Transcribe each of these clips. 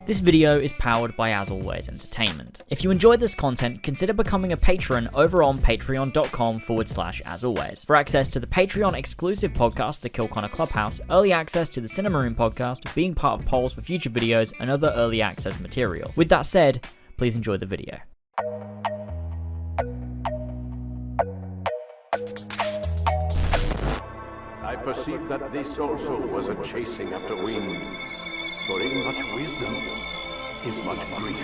This video is powered by, as always, entertainment. If you enjoyed this content, consider becoming a patron over on patreon.com/asalways for access to the Patreon exclusive podcast, The Kill Connor Clubhouse, early access to the Cinema Room podcast, being part of polls for future videos, and other early access material. With that said, please enjoy the video. I perceive that this also was a chasing after wind, for in much wisdom is much grief.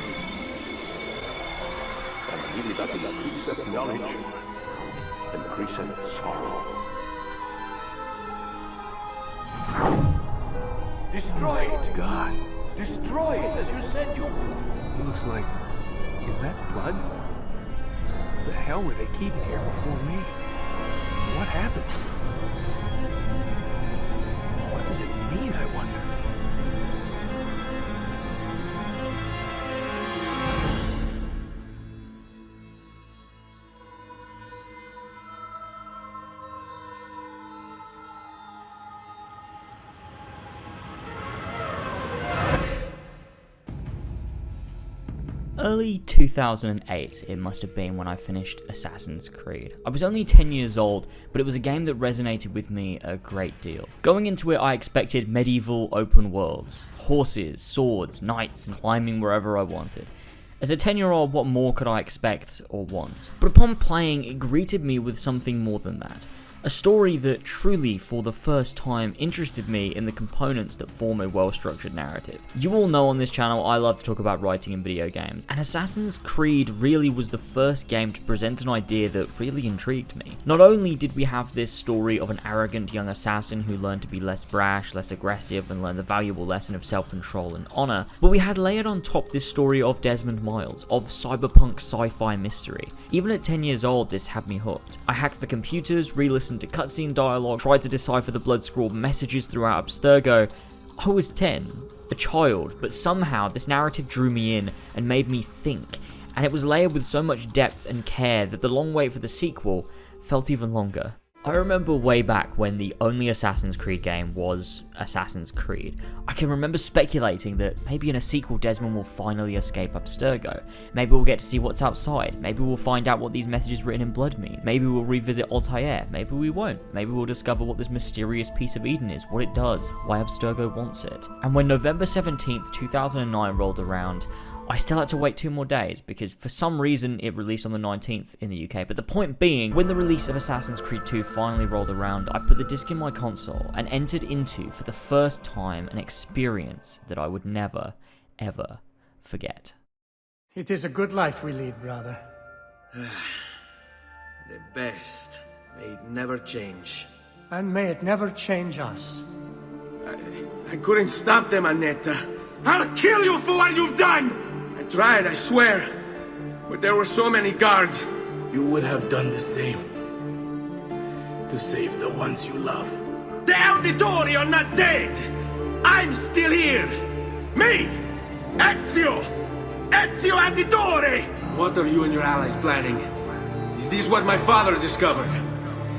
And he that increaseth knowledge increaseth sorrow. Destroy it! God. Destroy it as you said you would. It looks like... Is that blood? The hell were they keeping here before me? What happened? What does it mean, I wonder? Early 2008 it must have been when I finished Assassin's Creed. I was only 10 years old, but it was a game that resonated with me a great deal. Going into it, I expected medieval open worlds, horses, swords, knights, and climbing wherever I wanted. As a 10-year-old, what more could I expect or want? But upon playing, it greeted me with something more than that. A story that truly, for the first time, interested me in the components that form a well-structured narrative. You all know on this channel I love to talk about writing in video games, and Assassin's Creed really was the first game to present an idea that really intrigued me. Not only did we have this story of an arrogant young assassin who learned to be less brash, less aggressive, and learned the valuable lesson of self-control and honor, but we had layered on top this story of Desmond Miles, of cyberpunk sci-fi mystery. Even at 10 years old, this had me hooked. I hacked the computers, re-listened to cutscene dialogue, tried to decipher the blood-scrawled messages throughout Abstergo. I was 10, a child, but somehow this narrative drew me in and made me think, and it was layered with so much depth and care that the long wait for the sequel felt even longer. I remember way back when the only Assassin's Creed game was Assassin's Creed. I can remember speculating that maybe in a sequel Desmond will finally escape Abstergo. Maybe we'll get to see what's outside. Maybe we'll find out what these messages written in blood mean. Maybe we'll revisit Altair. Maybe we won't. Maybe we'll discover what this mysterious piece of Eden is, what it does, why Abstergo wants it. And when November 17th, 2009 rolled around, I still had to wait 2 more days because for some reason it released on the 19th in the UK, but the point being, when the release of Assassin's Creed 2 finally rolled around, I put the disc in my console and entered into, for the first time, an experience that I would never, ever forget. It is a good life we lead, brother. The best. May it never change. And may it never change us. I couldn't stop them, Annetta. I'll kill you for what you've done! I tried, I swear. But there were so many guards. You would have done the same. To save the ones you love. The Auditori are not dead! I'm still here! Me! Ezio! Ezio Auditore! What are you and your allies planning? Is this what my father discovered?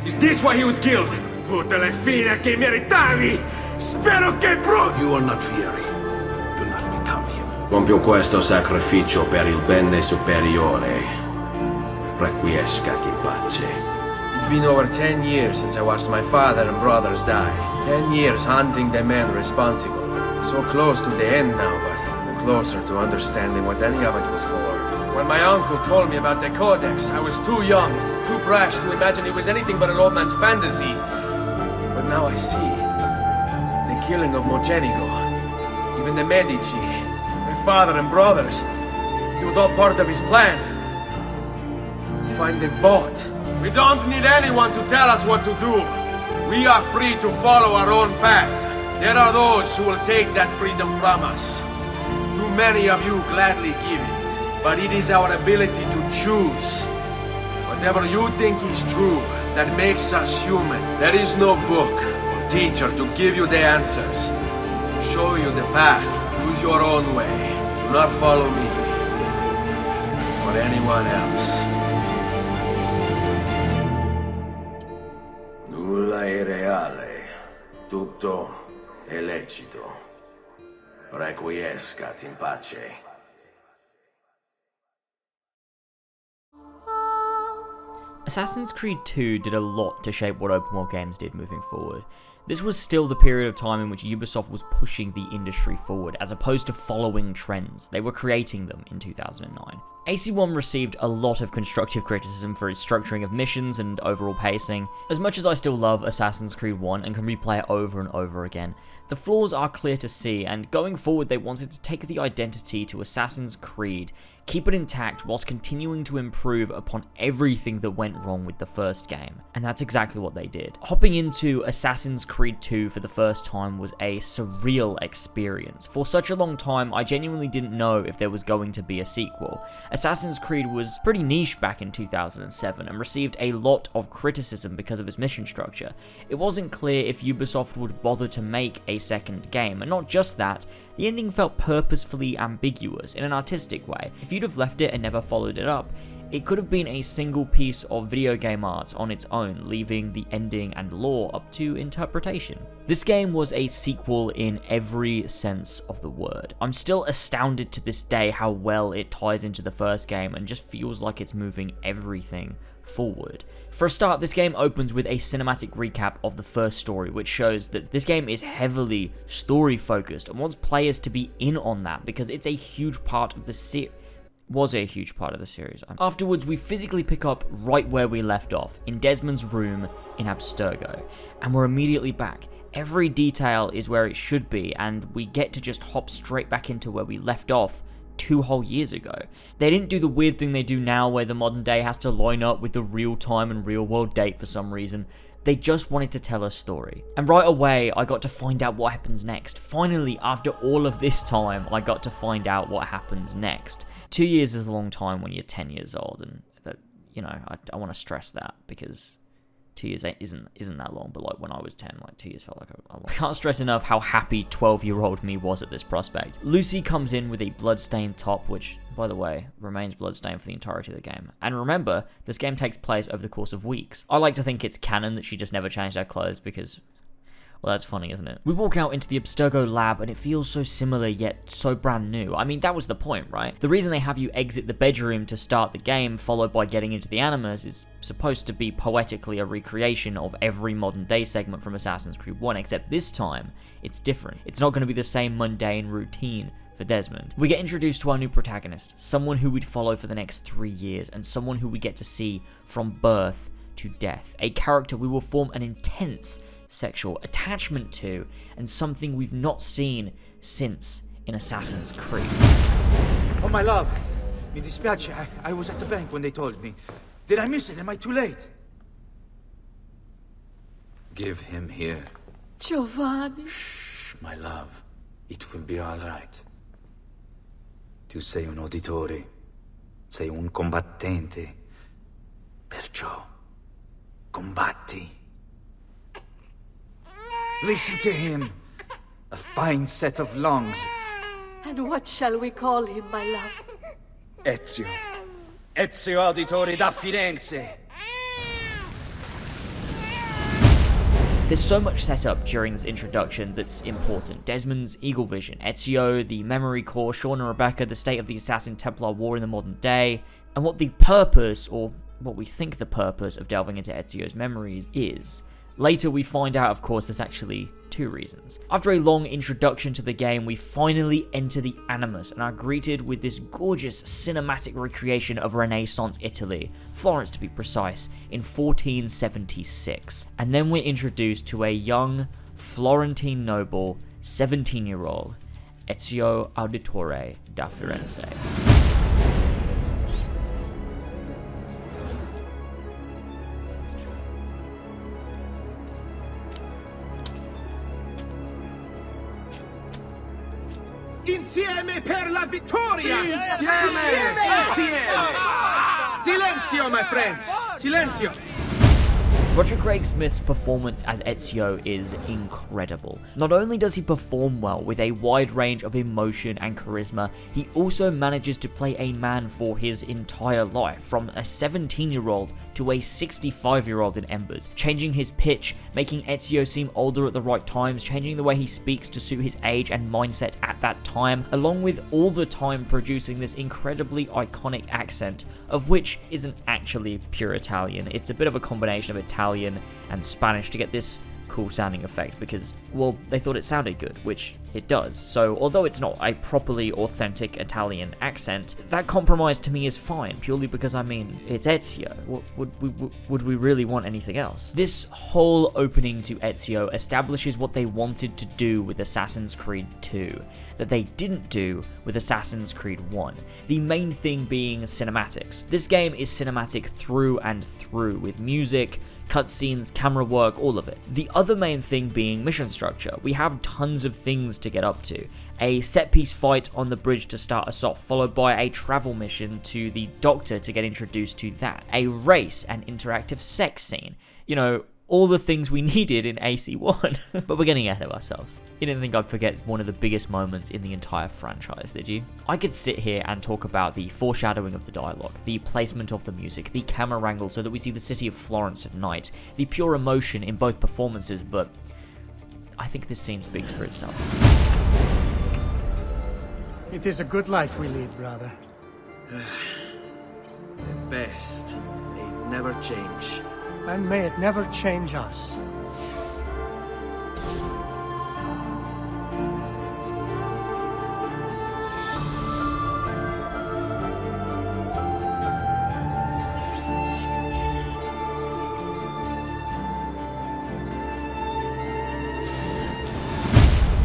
Is this why he was killed? Tutte le fine che meritavi! Spero che brutto! You are not Fieri. Do not become him. Compio questo sacrificio per il bene superiore. Requiescat in pace. It's been over 10 years since I watched my father and brothers die. 10 years hunting the men responsible. So close to the end now, but no closer to understanding what any of it was for. When my uncle told me about the Codex, I was too young, too brash to imagine it was anything but an old man's fantasy. But now I see. The killing of Mocenigo, even the Medici, my father and brothers. It was all part of his plan. To find the vault. We don't need anyone to tell us what to do. We are free to follow our own path. There are those who will take that freedom from us. Too many of you gladly give it. But it is our ability to choose. Whatever you think is true, that makes us human. There is no book or teacher to give you the answers. Show you the path. Choose your own way. Do not follow me. Or anyone else. Nulla è reale. Tutto è lecito. Requiescat in pace. Assassin's Creed 2 did a lot to shape what open world games did moving forward. This was still the period of time in which Ubisoft was pushing the industry forward, as opposed to following trends. They were creating them in 2009. AC1 received a lot of constructive criticism for its structuring of missions and overall pacing. As much as I still love Assassin's Creed 1 and can replay it over and over again, the flaws are clear to see, and going forward they wanted to take the identity to Assassin's Creed, keep it intact whilst continuing to improve upon everything that went wrong with the first game. And that's exactly what they did. Hopping into Assassin's Creed 2 for the first time was a surreal experience. For such a long time, I genuinely didn't know if there was going to be a sequel. Assassin's Creed was pretty niche back in 2007 and received a lot of criticism because of its mission structure. It wasn't clear if Ubisoft would bother to make a second game, and not just that, the ending felt purposefully ambiguous in an artistic way. If you'd have left it and never followed it up, it could have been a single piece of video game art on its own, leaving the ending and lore up to interpretation. This game was a sequel in every sense of the word. I'm still astounded to this day how well it ties into the first game and just feels like it's moving everything forward. For a start, this game opens with a cinematic recap of the first story, which shows that this game is heavily story focused and wants players to be in on that because it's a huge part of the series. Afterwards, we physically pick up right where we left off, in Desmond's room in Abstergo, and we're immediately back. Every detail is where it should be, and we get to just hop straight back into where we left off 2 whole years ago. They didn't do the weird thing they do now where the modern day has to line up with the real time and real world date for some reason. They just wanted to tell a story. And right away, I got to find out what happens next. Finally, after all of this time, I got to find out what happens next. 2 years is a long time when you're 10 years old, and that, you know, I want to stress that because 2 years isn't that long, but like when I was 10, like 2 years felt like a long. I can't stress enough how happy 12-year-old me was at this prospect. Lucy comes in with a bloodstained top, which, by the way, remains bloodstained for the entirety of the game. And remember, this game takes place over the course of weeks. I like to think it's canon that she just never changed her clothes because, well, that's funny, isn't it? We walk out into the Abstergo lab and it feels so similar yet so brand new. I mean, that was the point, right? The reason they have you exit the bedroom to start the game, followed by getting into the Animus, is supposed to be poetically a recreation of every modern day segment from Assassin's Creed 1, except this time, it's different. It's not going to be the same mundane routine for Desmond. We get introduced to our new protagonist, someone who we'd follow for the next 3 years, and someone who we get to see from birth to death. A character we will form an intense sexual attachment to, and something we've not seen since in Assassin's Creed. Oh, my love. Mi dispiace, I was at the bank when they told me. Did I miss it? Am I too late? Give him here. Giovanni. Shh, my love. It will be all right. Tu sei un uditore. Sei un combattente. Perciò, combatti. Listen to him. A fine set of lungs. And what shall we call him, my love? Ezio. Ezio Auditore da Firenze. There's so much set up during this introduction that's important. Desmond's eagle vision, Ezio, the memory core, Sean and Rebecca, the state of the Assassin Templar War in the modern day, and what the purpose, or what we think the purpose of delving into Ezio's memories is. Later we find out, of course, there's actually 2 reasons. After a long introduction to the game, we finally enter the Animus and are greeted with this gorgeous cinematic recreation of Renaissance Italy, Florence to be precise, in 1476. And then we're introduced to a young Florentine noble, 17-year-old, Ezio Auditore da Firenze. Insieme per la vittoria! Insieme! Silenzio, my friends! Silenzio! Roger Craig Smith's performance as Ezio is incredible. Not only does he perform well with a wide range of emotion and charisma, he also manages to play a man for his entire life, from a 17-year-old to a 65-year-old in Embers, changing his pitch, making Ezio seem older at the right times, changing the way he speaks to suit his age and mindset at that time, along with all the time producing this incredibly iconic accent, of which isn't actually pure Italian. It's a bit of a combination of Italian and Spanish to get this cool sounding effect because, well, they thought it sounded good, which it does. So although it's not a properly authentic Italian accent, that compromise to me is fine, purely because, I mean, it's Ezio. Would we really want anything else? This whole opening to Ezio establishes what they wanted to do with Assassin's Creed 2 that they didn't do with Assassin's Creed 1. The main thing being cinematics. This game is cinematic through and through, with music, cutscenes, camera work, all of it. The other main thing being mission structure. We have tons of things to get up to. A set-piece fight on the bridge to start us off, followed by a travel mission to the doctor to get introduced to that. A race, an interactive sex scene. You know, all the things we needed in AC1. But we're getting ahead of ourselves. You didn't think I'd forget one of the biggest moments in the entire franchise, did you? I could sit here and talk about the foreshadowing of the dialogue, the placement of the music, the camera angle so that we see the city of Florence at night, the pure emotion in both performances, but I think this scene speaks for itself. It is a good life we lead, brother. The best. May it never change. And may it never change us.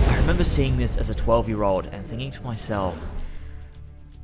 I remember seeing this as a 12-year-old and thinking to myself,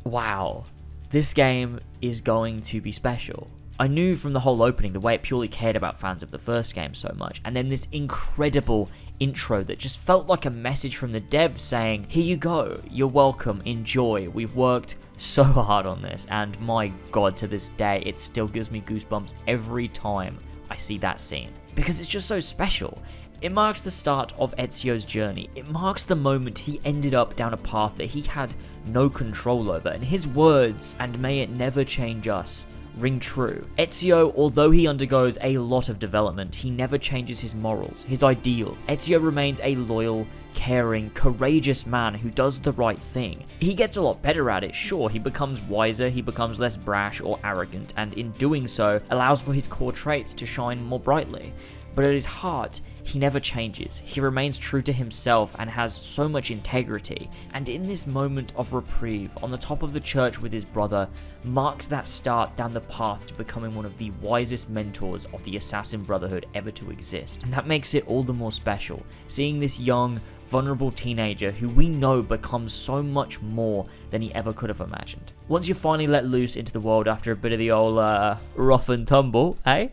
wow, this game is going to be special. I knew from the whole opening the way it purely cared about fans of the first game so much, and then this incredible intro that just felt like a message from the devs saying, here you go, you're welcome, enjoy, we've worked so hard on this, and my god, to this day, it still gives me goosebumps every time I see that scene, because it's just so special. It marks the start of Ezio's journey. It marks the moment he ended up down a path that he had no control over, and his words, and may it never change us, ring true. Ezio, although he undergoes a lot of development, he never changes his morals, his ideals. Ezio remains a loyal, caring, courageous man who does the right thing. He gets a lot better at it, sure, he becomes wiser, he becomes less brash or arrogant, and in doing so, allows for his core traits to shine more brightly. But at his heart, he never changes. He remains true to himself and has so much integrity. And in this moment of reprieve, on the top of the church with his brother, marks that start down the path to becoming one of the wisest mentors of the Assassin Brotherhood ever to exist. And that makes it all the more special, seeing this young, vulnerable teenager who we know becomes so much more than he ever could have imagined. Once you're finally let loose into the world after a bit of the old rough and tumble, eh?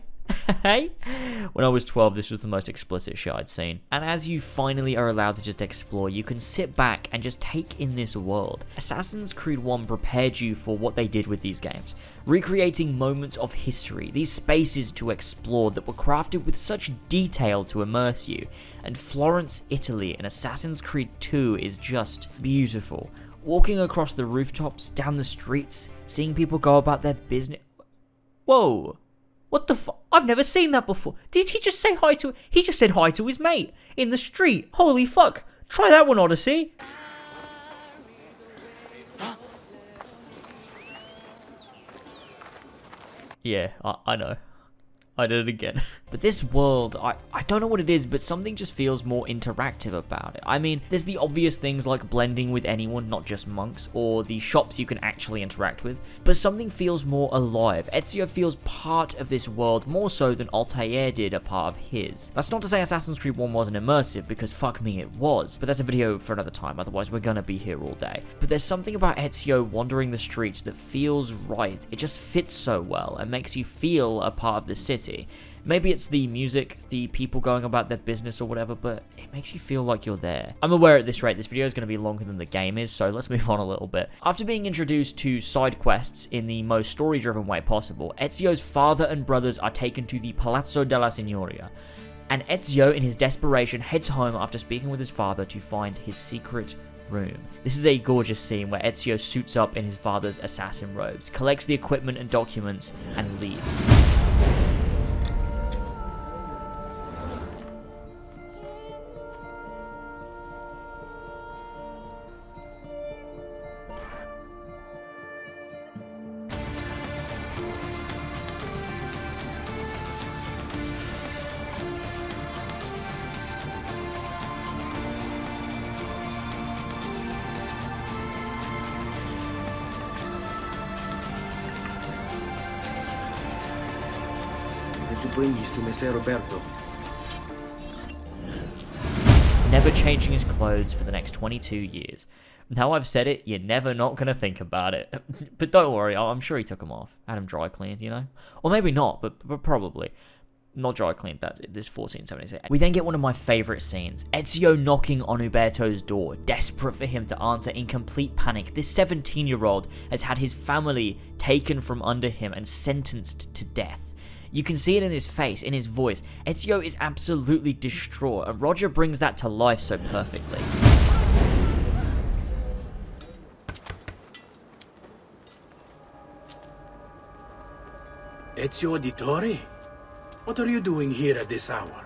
Hey? When I was 12, this was the most explicit shit I'd seen. And as you finally are allowed to just explore, you can sit back and just take in this world. Assassin's Creed 1 prepared you for what they did with these games, recreating moments of history, these spaces to explore that were crafted with such detail to immerse you. And Florence, Italy in Assassin's Creed 2 is just beautiful. Walking across the rooftops, down the streets, seeing people go about their business. Whoa! What the fuck? I've never seen that before. Did he just say hi to... He just said hi to his mate in the street. Holy fuck. Try that one, Odyssey. Yeah, I know. I did it again. But this world, I don't know what it is, but something just feels more interactive about it. I mean, there's the obvious things like blending with anyone, not just monks, or the shops you can actually interact with, but something feels more alive. Ezio feels part of this world more so than Altair did a part of his. That's not to say Assassin's Creed 1 wasn't immersive, because fuck me, it was. But that's a video for another time, otherwise we're gonna be here all day. But there's something about Ezio wandering the streets that feels right. It just fits so well and makes you feel a part of the city. Maybe it's the music, the people going about their business or whatever, but it makes you feel like you're there. I'm aware at this rate this video is going to be longer than the game is, so let's move on a little bit. After being introduced to side quests in the most story-driven way possible, Ezio's father and brothers are taken to the Palazzo della Signoria, and Ezio, in his desperation, heads home after speaking with his father to find his secret room. This is a gorgeous scene where Ezio suits up in his father's assassin robes, collects the equipment and documents, and leaves. To bring this to Messer Roberto. Never changing his clothes for the next 22 years. Now I've said it, you're never not going to think about it. But don't worry, I'm sure he took them off. Had them dry cleaned, you know? Or maybe not, but probably. Not dry cleaned, that's it. This 1476. We then get one of my favourite scenes. Ezio knocking on Uberto's door, desperate for him to answer in complete panic. This 17-year-old has had his family taken from under him and sentenced to death. You can see it in his face, in his voice. Ezio is absolutely distraught, and Roger brings that to life so perfectly. Ezio Auditore? What are you doing here at this hour?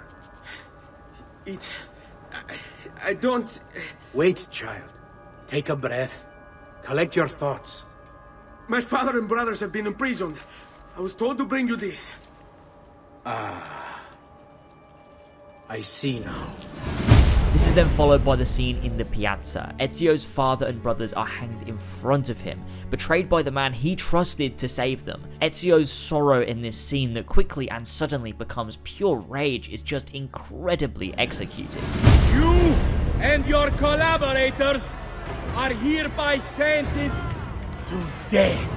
I don't... Wait, child. Take a breath. Collect your thoughts. My father and brothers have been imprisoned. I was told to bring you this. Ah. I see now. This is then followed by the scene in the piazza. Ezio's father and brothers are hanged in front of him, betrayed by the man he trusted to save them. Ezio's sorrow in this scene that quickly and suddenly becomes pure rage is just incredibly executed. You and your collaborators are hereby sentenced to death.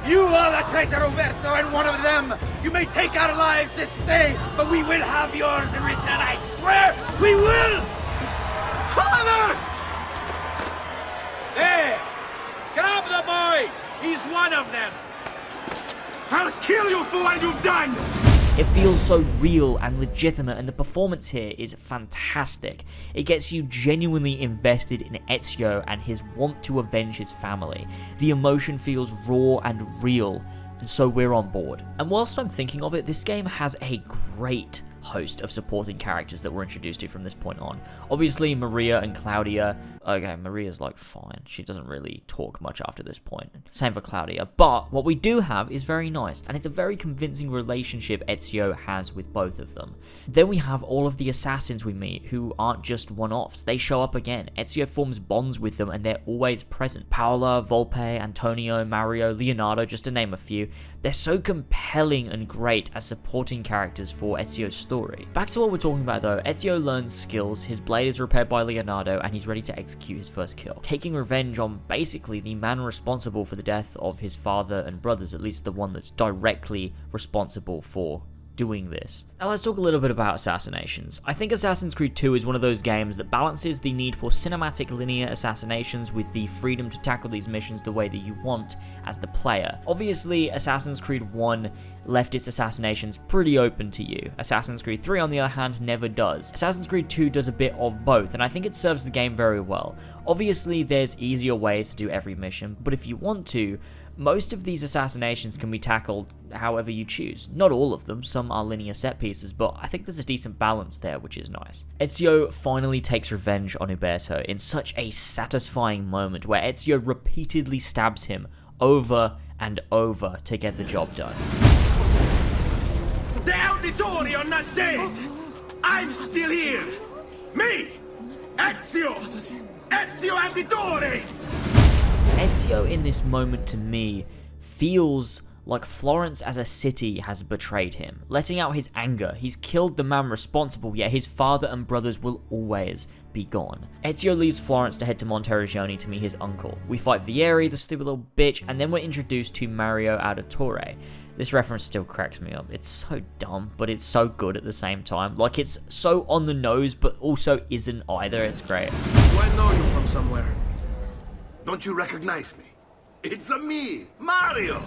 You are the traitor, Roberto, and one of them. You may take our lives this day, but we will have yours in return, I swear! We will! Father! There! Grab the boy! He's one of them! I'll kill you for what you've done! It feels so real and legitimate, and the performance here is fantastic. It gets you genuinely invested in Ezio and his want to avenge his family. The emotion feels raw and real, and so we're on board. And whilst I'm thinking of it, this game has a great host of supporting characters that we're introduced to from this point on. Obviously, Maria and Claudia. Okay, Maria's like fine. She doesn't really talk much after this point. Same for Claudia. But what we do have is very nice, and it's a very convincing relationship Ezio has with both of them. Then we have all of the assassins we meet who aren't just one-offs. They show up again. Ezio forms bonds with them, and they're always present. Paola, Volpe, Antonio, Mario, Leonardo, just to name a few. They're so compelling and great as supporting characters for Ezio's story. Back to what we're talking about though, Ezio learns skills, his blade is repaired by Leonardo, and he's ready to execute his first kill, taking revenge on basically the man responsible for the death of his father and brothers, at least the one that's directly responsible for doing this. Now let's talk a little bit about Assassinations. I think Assassin's Creed 2 is one of those games that balances the need for cinematic linear assassinations with the freedom to tackle these missions the way that you want as the player. Obviously, Assassin's Creed 1 left its assassinations pretty open to you. Assassin's Creed 3, on the other hand, never does. Assassin's Creed 2 does a bit of both, and I think it serves the game very well. Obviously, there's easier ways to do every mission, but if you want to, most of these assassinations can be tackled however you choose. Not all of them, some are linear set pieces, but I think there's a decent balance there, which is nice. Ezio finally takes revenge on Uberto in such a satisfying moment where Ezio repeatedly stabs him over and over to get the job done. The Auditore are not dead! I'm still here! Me! Ezio! Ezio Auditore! Ezio in this moment to me feels like Florence as a city has betrayed him, letting out his anger. He's killed the man responsible, yet his father and brothers will always be gone. Ezio leaves Florence to head to Monteriggioni to meet his uncle. We fight Vieri, the stupid little bitch, and then we're introduced to Mario Auditore. This reference still cracks me up. It's so dumb, but it's so good at the same time. Like, it's so on the nose, but also isn't either. It's great. Do I know you from somewhere? Don't you recognize me? It's me, Mario!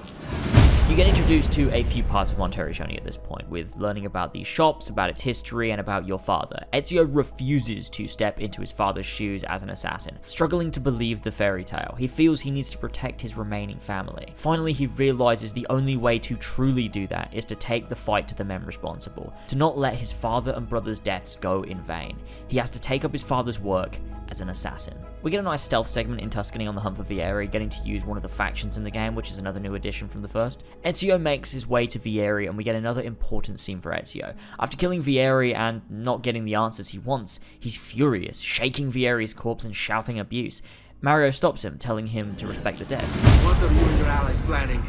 You get introduced to a few parts of Monteriggioni at this point, with learning about these shops, about its history, and about your father. Ezio refuses to step into his father's shoes as an assassin, struggling to believe the fairy tale. He feels he needs to protect his remaining family. Finally, he realizes the only way to truly do that is to take the fight to the men responsible, to not let his father and brother's deaths go in vain. He has to take up his father's work as an assassin. We get a nice stealth segment in Tuscany on the hunt for Vieri, getting to use one of the factions in the game, which is another new addition from the first. Ezio makes his way to Vieri, and we get another important scene for Ezio. After killing Vieri and not getting the answers he wants, he's furious, shaking Vieri's corpse and shouting abuse. Mario stops him, telling him to respect the dead. What are you and your allies planning?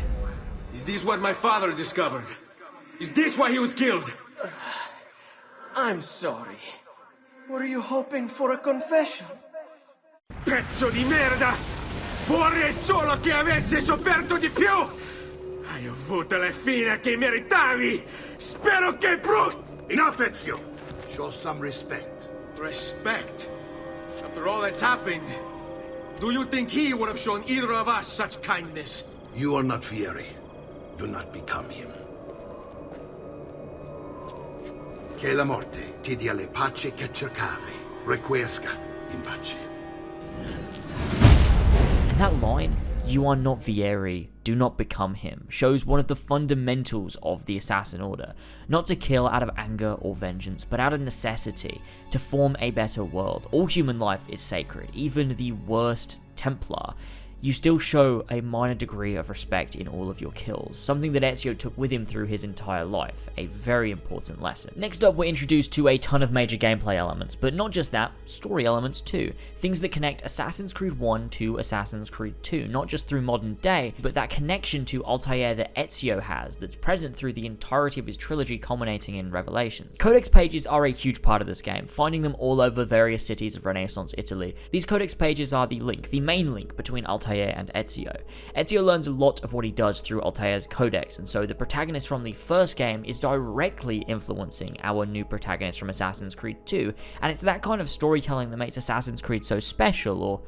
Is this what my father discovered? Is this why he was killed? I'm sorry. Were you hoping for a confession? Pezzo di merda! Vorrei solo che avessi sofferto di più! Hai avuto la fine che meritavi! Spero che Enough, Ezio! Show some respect. Respect? After all that's happened, do you think he would have shown either of us such kindness? You are not Vieri. Do not become him. Che la morte ti dia le pace che cercavi. Requiesca in pace. And that line, "You are not Vieri, do not become him," shows one of the fundamentals of the Assassin Order. Not to kill out of anger or vengeance, but out of necessity, to form a better world. All human life is sacred, even the worst Templar. You still show a minor degree of respect in all of your kills, something that Ezio took with him through his entire life, a very important lesson. Next up, we're introduced to a ton of major gameplay elements, but not just that, story elements too. Things that connect Assassin's Creed 1 to Assassin's Creed 2, not just through modern day, but that connection to Altair that Ezio has, that's present through the entirety of his trilogy culminating in Revelations. Codex pages are a huge part of this game, finding them all over various cities of Renaissance Italy. These codex pages are the link, the main link between Altair and Ezio. Ezio learns a lot of what he does through Altair's codex, and so the protagonist from the first game is directly influencing our new protagonist from Assassin's Creed 2, and it's that kind of storytelling that makes Assassin's Creed so special, or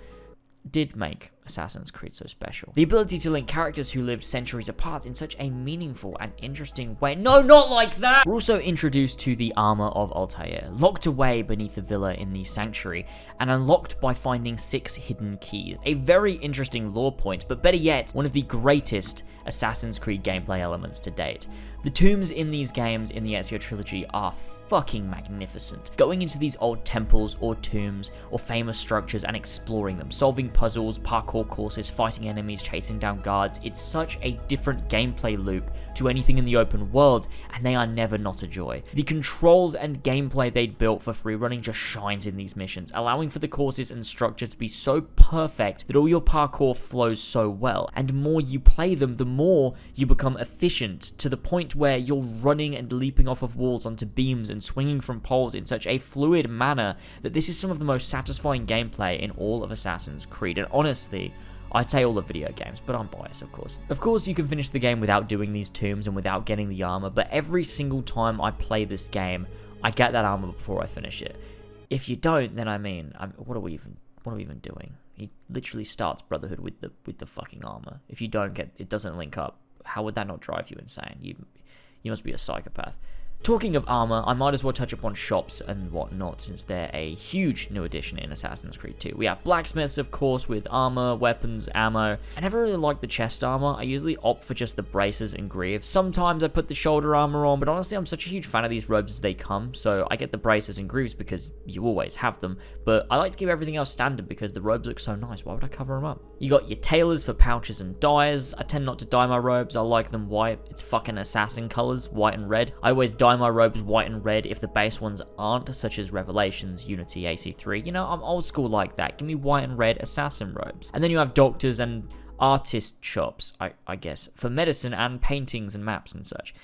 did make Assassin's Creed so special. The ability to link characters who lived centuries apart in such a meaningful and interesting way. No, not like that! We're also introduced to the armor of Altair, locked away beneath the villa in the sanctuary, and unlocked by finding 6 hidden keys. A very interesting lore point, but better yet, one of the greatest Assassin's Creed gameplay elements to date. The tombs in these games in the Ezio trilogy are fucking magnificent. Going into these old temples or tombs or famous structures and exploring them, solving puzzles, parkour courses, fighting enemies, chasing down guards, it's such a different gameplay loop to anything in the open world, and they are never not a joy. The controls and gameplay they'd built for free running just shines in these missions, allowing for the courses and structure to be so perfect that all your parkour flows so well, and the more you play them, the more you become efficient, to the point where you're running and leaping off of walls onto beams and swinging from poles in such a fluid manner that this is some of the most satisfying gameplay in all of Assassin's Creed, and honestly, I'd say all of video games, but I'm biased, of course. Of course, you can finish the game without doing these tombs and without getting the armor, but every single time I play this game, I get that armor before I finish it. If you don't, then what are we even doing? He literally starts Brotherhood with the fucking armor. If you don't get, it doesn't link up. How would that not drive you insane? You must be a psychopath. Talking of armor, I might as well touch upon shops and whatnot, since they're a huge new addition in Assassin's Creed 2. We have blacksmiths, of course, with armor, weapons, ammo. I never really like the chest armor. I usually opt for just the braces and greaves. Sometimes I put the shoulder armor on, but honestly, I'm such a huge fan of these robes as they come, so I get the braces and greaves because you always have them, but I like to keep everything else standard because the robes look so nice. Why would I cover them up? You got your tailors for pouches and dyes. I tend not to dye my robes. I like them white. It's fucking assassin colors, white and red. I always dye my robes white and red if the base ones aren't, such as Revelations, Unity, AC3. You know, I'm old school like that. Give me white and red assassin robes. And then you have doctors and artist shops, I guess, for medicine and paintings and maps and such.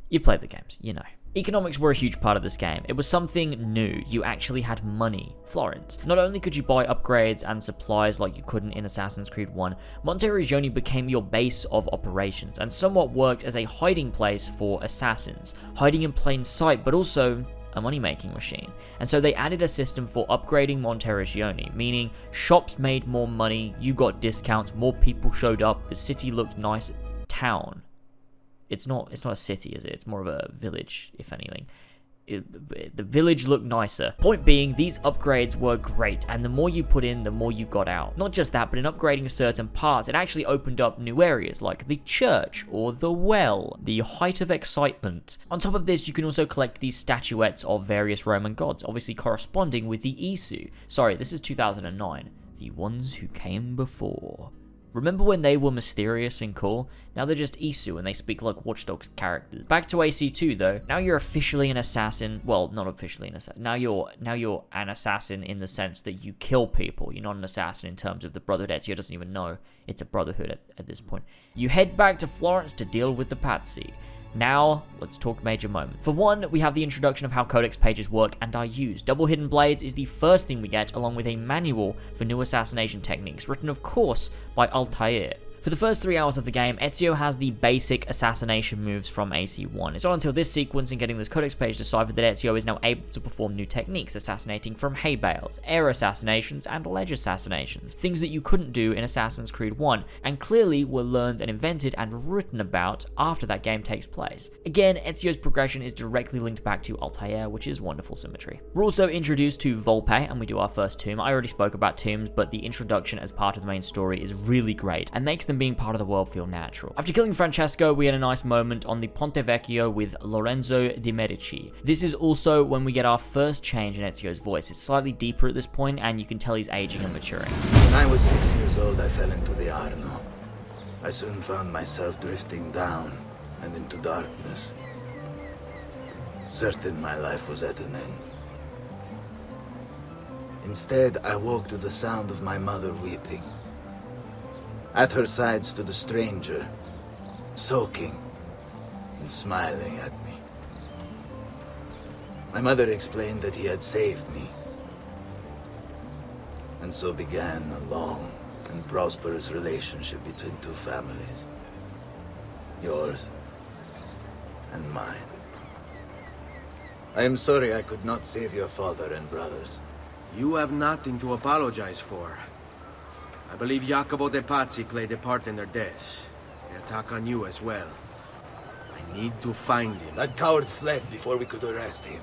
You've played the games, you know. Economics were a huge part of this game. It was something new. You actually had money. Florence. Not only could you buy upgrades and supplies like you couldn't in Assassin's Creed 1, Monteriggioni became your base of operations and somewhat worked as a hiding place for assassins, hiding in plain sight, but also a money-making machine. And so they added a system for upgrading Monteriggioni, meaning shops made more money, you got discounts, more people showed up, the city looked nice. Town. It's not a city, is it? It's more of a village, if anything. The village looked nicer. Point being, these upgrades were great, and the more you put in, the more you got out. Not just that, but in upgrading certain parts, it actually opened up new areas like the church or the well, the height of excitement. On top of this, you can also collect these statuettes of various Roman gods, obviously corresponding with the Isu. Sorry, this is 2009. The ones who came before. Remember when they were mysterious and cool? Now they're just Isu and they speak like Watch Dogs characters. Back to AC2 though. Now you're officially an assassin. Well, not officially an assassin. Now you're an assassin in the sense that you kill people. You're not an assassin in terms of the Brotherhood. Ezio doesn't even know it's a Brotherhood at this point. You head back to Florence to deal with the patsy. Now, let's talk major moment. For one, we have the introduction of how codex pages work and are used. Double hidden blades is the first thing we get, along with a manual for new assassination techniques, written of course by Altair. For the first 3 hours of the game, Ezio has the basic assassination moves from AC1. It's not until this sequence and getting this codex page deciphered that Ezio is now able to perform new techniques, assassinating from hay bales, air assassinations, and ledge assassinations, things that you couldn't do in Assassin's Creed 1, and clearly were learned and invented and written about after that game takes place. Again, Ezio's progression is directly linked back to Altair, which is wonderful symmetry. We're also introduced to Volpe, and we do our first tomb. I already spoke about tombs, but the introduction as part of the main story is really great, and makes them being part of the world feel natural. After killing Francesco, we had a nice moment on the Ponte Vecchio with Lorenzo de' Medici. This is also when we get our first change in Ezio's voice. It's slightly deeper at this point, and you can tell he's aging and maturing. When I was 6 years old, I fell into the Arno. I soon found myself drifting down and into darkness. Certain my life was at an end. Instead, I woke to the sound of my mother weeping. At her side stood a stranger, soaking and smiling at me. My mother explained that he had saved me, and so began a long and prosperous relationship between two families, yours and mine. I am sorry I could not save your father and brothers. You have nothing to apologize for. I believe Jacopo de' Pazzi played a part in their deaths. They attack on you as well. I need to find him. That coward fled before we could arrest him.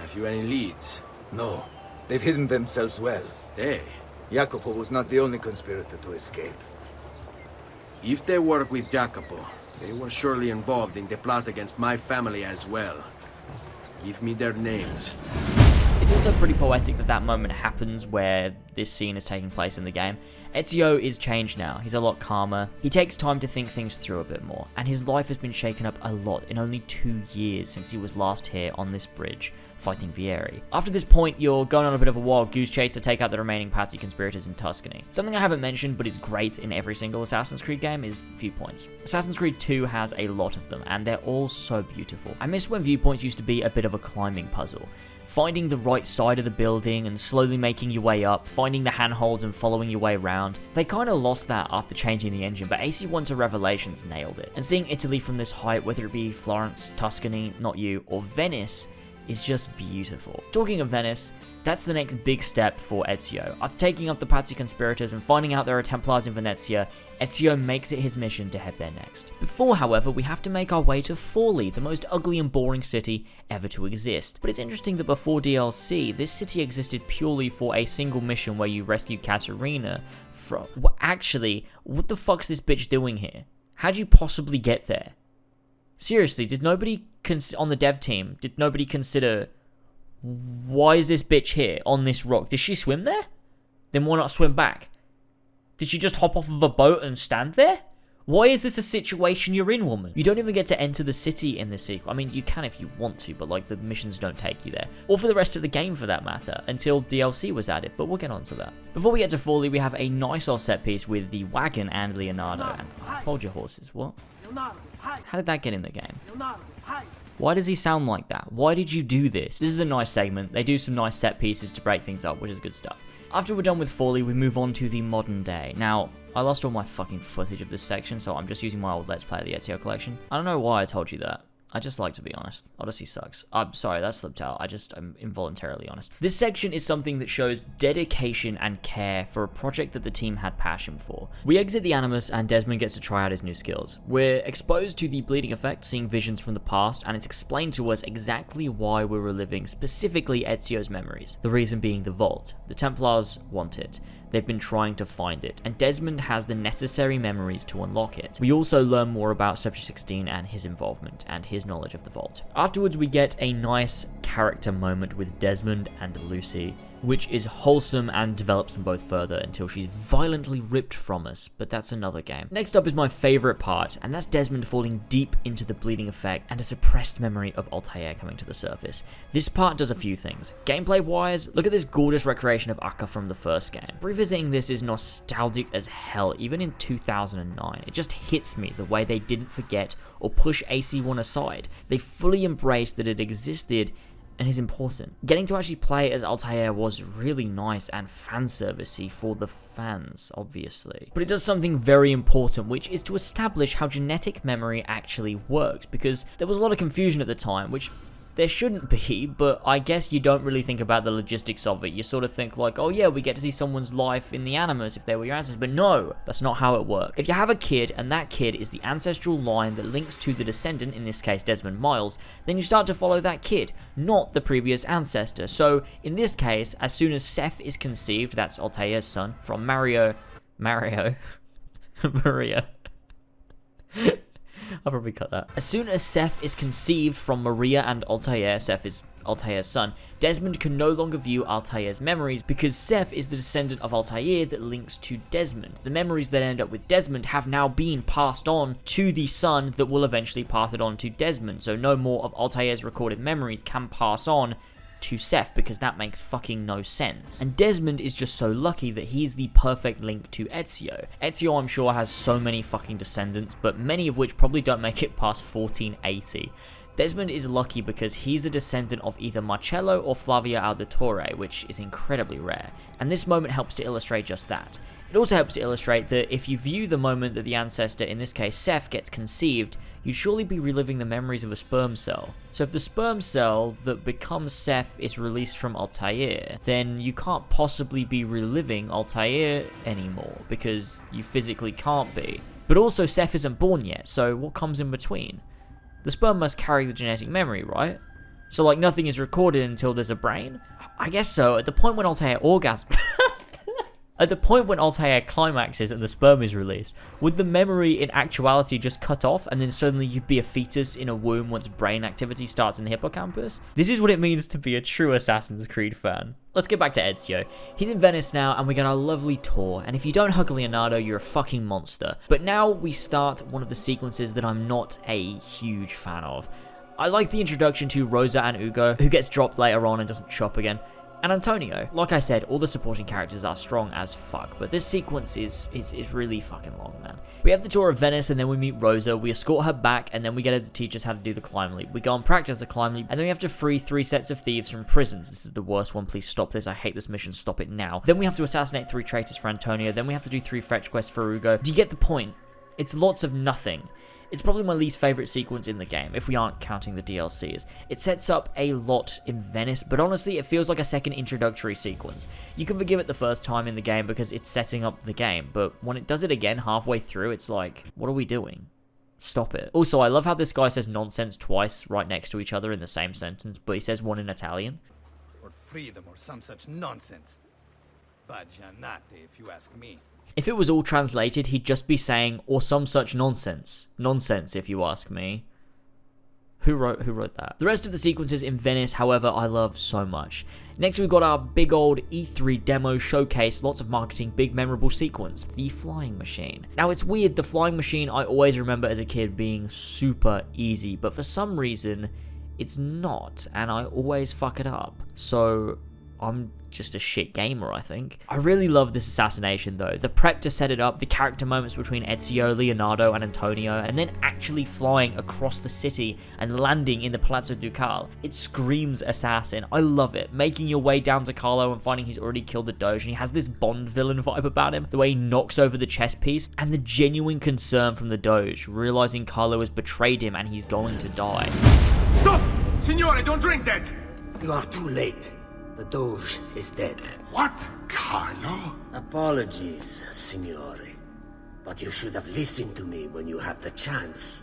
Have you any leads? No. They've hidden themselves well. They? Jacopo was not the only conspirator to escape. If they work with Jacopo, they were surely involved in the plot against my family as well. Give me their names. It's also pretty poetic that that moment happens where this scene is taking place in the game. Ezio is changed now. He's a lot calmer. He takes time to think things through a bit more, and his life has been shaken up a lot in only 2 years since he was last here on this bridge fighting Vieri. After this point, you're going on a bit of a wild goose chase to take out the remaining Pazzi conspirators in Tuscany. Something I haven't mentioned but is great in every single Assassin's Creed game is viewpoints. Assassin's Creed 2 has a lot of them, and they're all so beautiful. I miss when viewpoints used to be a bit of a climbing puzzle. Finding the right side of the building and slowly making your way up, finding the handholds and following your way around. They kind of lost that after changing the engine, but AC1 to Revelations nailed it. And seeing Italy from this height, whether it be Florence, Tuscany, not you, or Venice, is just beautiful. Talking of Venice, that's the next big step for Ezio. After taking up the Pazzi conspirators and finding out there are Templars in Venezia, Ezio makes it his mission to head there next. Before, however, we have to make our way to Forli, the most ugly and boring city ever to exist. But it's interesting that before DLC, this city existed purely for a single mission where you rescue Caterina from... Actually, what the fuck's this bitch doing here? How'd you possibly get there? Seriously, did nobody on the dev team, did nobody consider, why is this bitch here on this rock? Did she swim there? Then why not swim back? Did she just hop off of a boat and stand there? Why is this a situation you're in, woman? You don't even get to enter the city in this sequel. I mean, you can if you want to, but like the missions don't take you there. Or for the rest of the game for that matter, until DLC was added, but we'll get on to that. Before we get to Forli, we have a nice offset piece with the wagon and Leonardo. And hold your horses, what? How did that get in the game? Why does he sound like that? Why did you do this? This is a nice segment. They do some nice set pieces to break things up, which is good stuff. After we're done with Forley, we move on to the modern day. Now, I lost all my fucking footage of this section, so I'm just using my old Let's Play of the Ezio collection. I don't know why I told you that. I just like to be honest. Odyssey sucks. I'm sorry, that slipped out. I'm involuntarily honest. This section is something that shows dedication and care for a project that the team had passion for. We exit the Animus and Desmond gets to try out his new skills. We're exposed to the bleeding effect, seeing visions from the past, and it's explained to us exactly why we're reliving specifically Ezio's memories. The reason being the vault. The Templars want it. They've been trying to find it, and Desmond has the necessary memories to unlock it. We also learn more about Chapter 16 and his involvement, and his knowledge of the vault. Afterwards, we get a nice character moment with Desmond and Lucy, which is wholesome and develops them both further until she's violently ripped from us, but that's another game. Next up is my favourite part, and that's Desmond falling deep into the bleeding effect and a suppressed memory of Altair coming to the surface. This part does a few things. Gameplay-wise, look at this gorgeous recreation of Akka from the first game. Revisiting this is nostalgic as hell, even in 2009. It just hits me the way they didn't forget or push AC1 aside. They fully embraced that it existed and is important. Getting to actually play as Altair was really nice and fan-servicey for the fans, obviously. But it does something very important, which is to establish how genetic memory actually works, because there was a lot of confusion at the time, which there shouldn't be, but I guess you don't really think about the logistics of it. You sort of think like, oh yeah, we get to see someone's life in the Animus if they were your ancestors, but no, that's not how it works. If you have a kid, and that kid is the ancestral line that links to the descendant, in this case Desmond Miles, then you start to follow that kid, not the previous ancestor. So in this case, as soon as Seth is conceived, that's Altair's son, from Maria. I'll probably cut that. As soon as Seth is conceived from Maria and Altair, Seth is Altair's son, Desmond can no longer view Altair's memories because Seth is the descendant of Altair that links to Desmond. The memories that end up with Desmond have now been passed on to the son that will eventually pass it on to Desmond, so no more of Altair's recorded memories can pass on to Seth, because that makes fucking no sense. And Desmond is just so lucky that he's the perfect link to Ezio. Ezio, I'm sure, has so many fucking descendants, but many of which probably don't make it past 1480. Desmond is lucky because he's a descendant of either Marcello or Flavia Auditore, which is incredibly rare, and this moment helps to illustrate just that. It also helps to illustrate that if you view the moment that the ancestor, in this case Seth, gets conceived, you'd surely be reliving the memories of a sperm cell. So if the sperm cell that becomes Seth is released from Altair, then you can't possibly be reliving Altair anymore, because you physically can't be. But also Seth isn't born yet, so what comes in between? The sperm must carry the genetic memory, right? So like nothing is recorded until there's a brain? I guess so. At the point when Altair orgasms... At the point when Altair climaxes and the sperm is released, would the memory in actuality just cut off and then suddenly you'd be a fetus in a womb once brain activity starts in the hippocampus? This is what it means to be a true Assassin's Creed fan. Let's get back to Ezio. He's in Venice now and we get our lovely tour, and if you don't hug Leonardo, you're a fucking monster. But now we start one of the sequences that I'm not a huge fan of. I like the introduction to Rosa and Ugo, who gets dropped later on and doesn't show up again. And Antonio. Like I said, all the supporting characters are strong as fuck, but this sequence is really fucking long, man. We have the tour of Venice, and then we meet Rosa, we escort her back, and then we get her to teach us how to do the climb leap. We go and practice the climb leap, and then we have to free 3 sets of thieves from prisons. This is the worst one, please stop this, I hate this mission, stop it now. Then we have to assassinate 3 traitors for Antonio, then we have to do 3 fetch quests for Ugo. Do you get the point? It's lots of nothing. It's probably my least favourite sequence in the game, if we aren't counting the DLCs. It sets up a lot in Venice, but honestly, it feels like a second introductory sequence. You can forgive it the first time in the game because it's setting up the game, but when it does it again halfway through, it's like, what are we doing? Stop it. Also, I love how this guy says nonsense twice right next to each other in the same sentence, but he says one in Italian. Or freedom or some such nonsense. Baggianate, if you ask me. If it was all translated, he'd just be saying, or some such nonsense. Nonsense, if you ask me. Who wrote that? The rest of the sequences in Venice, however, I love so much. Next, we've got our big old E3 demo showcase, lots of marketing, big memorable sequence, the flying machine. Now, it's weird, the flying machine I always remember as a kid being super easy, but for some reason, it's not, and I always fuck it up. So I'm just a shit gamer, I think. I really love this assassination though. The prep to set it up, the character moments between Ezio, Leonardo, and Antonio, and then actually flying across the city and landing in the Palazzo Ducale. It screams assassin. I love it. Making your way down to Carlo and finding he's already killed the Doge, and he has this Bond villain vibe about him. The way he knocks over the chess piece, and the genuine concern from the Doge, realizing Carlo has betrayed him and he's going to die. Stop! Signore, don't drink that! You are too late. The Doge is dead. What? Carlo? Apologies, Signore. But you should have listened to me when you had the chance.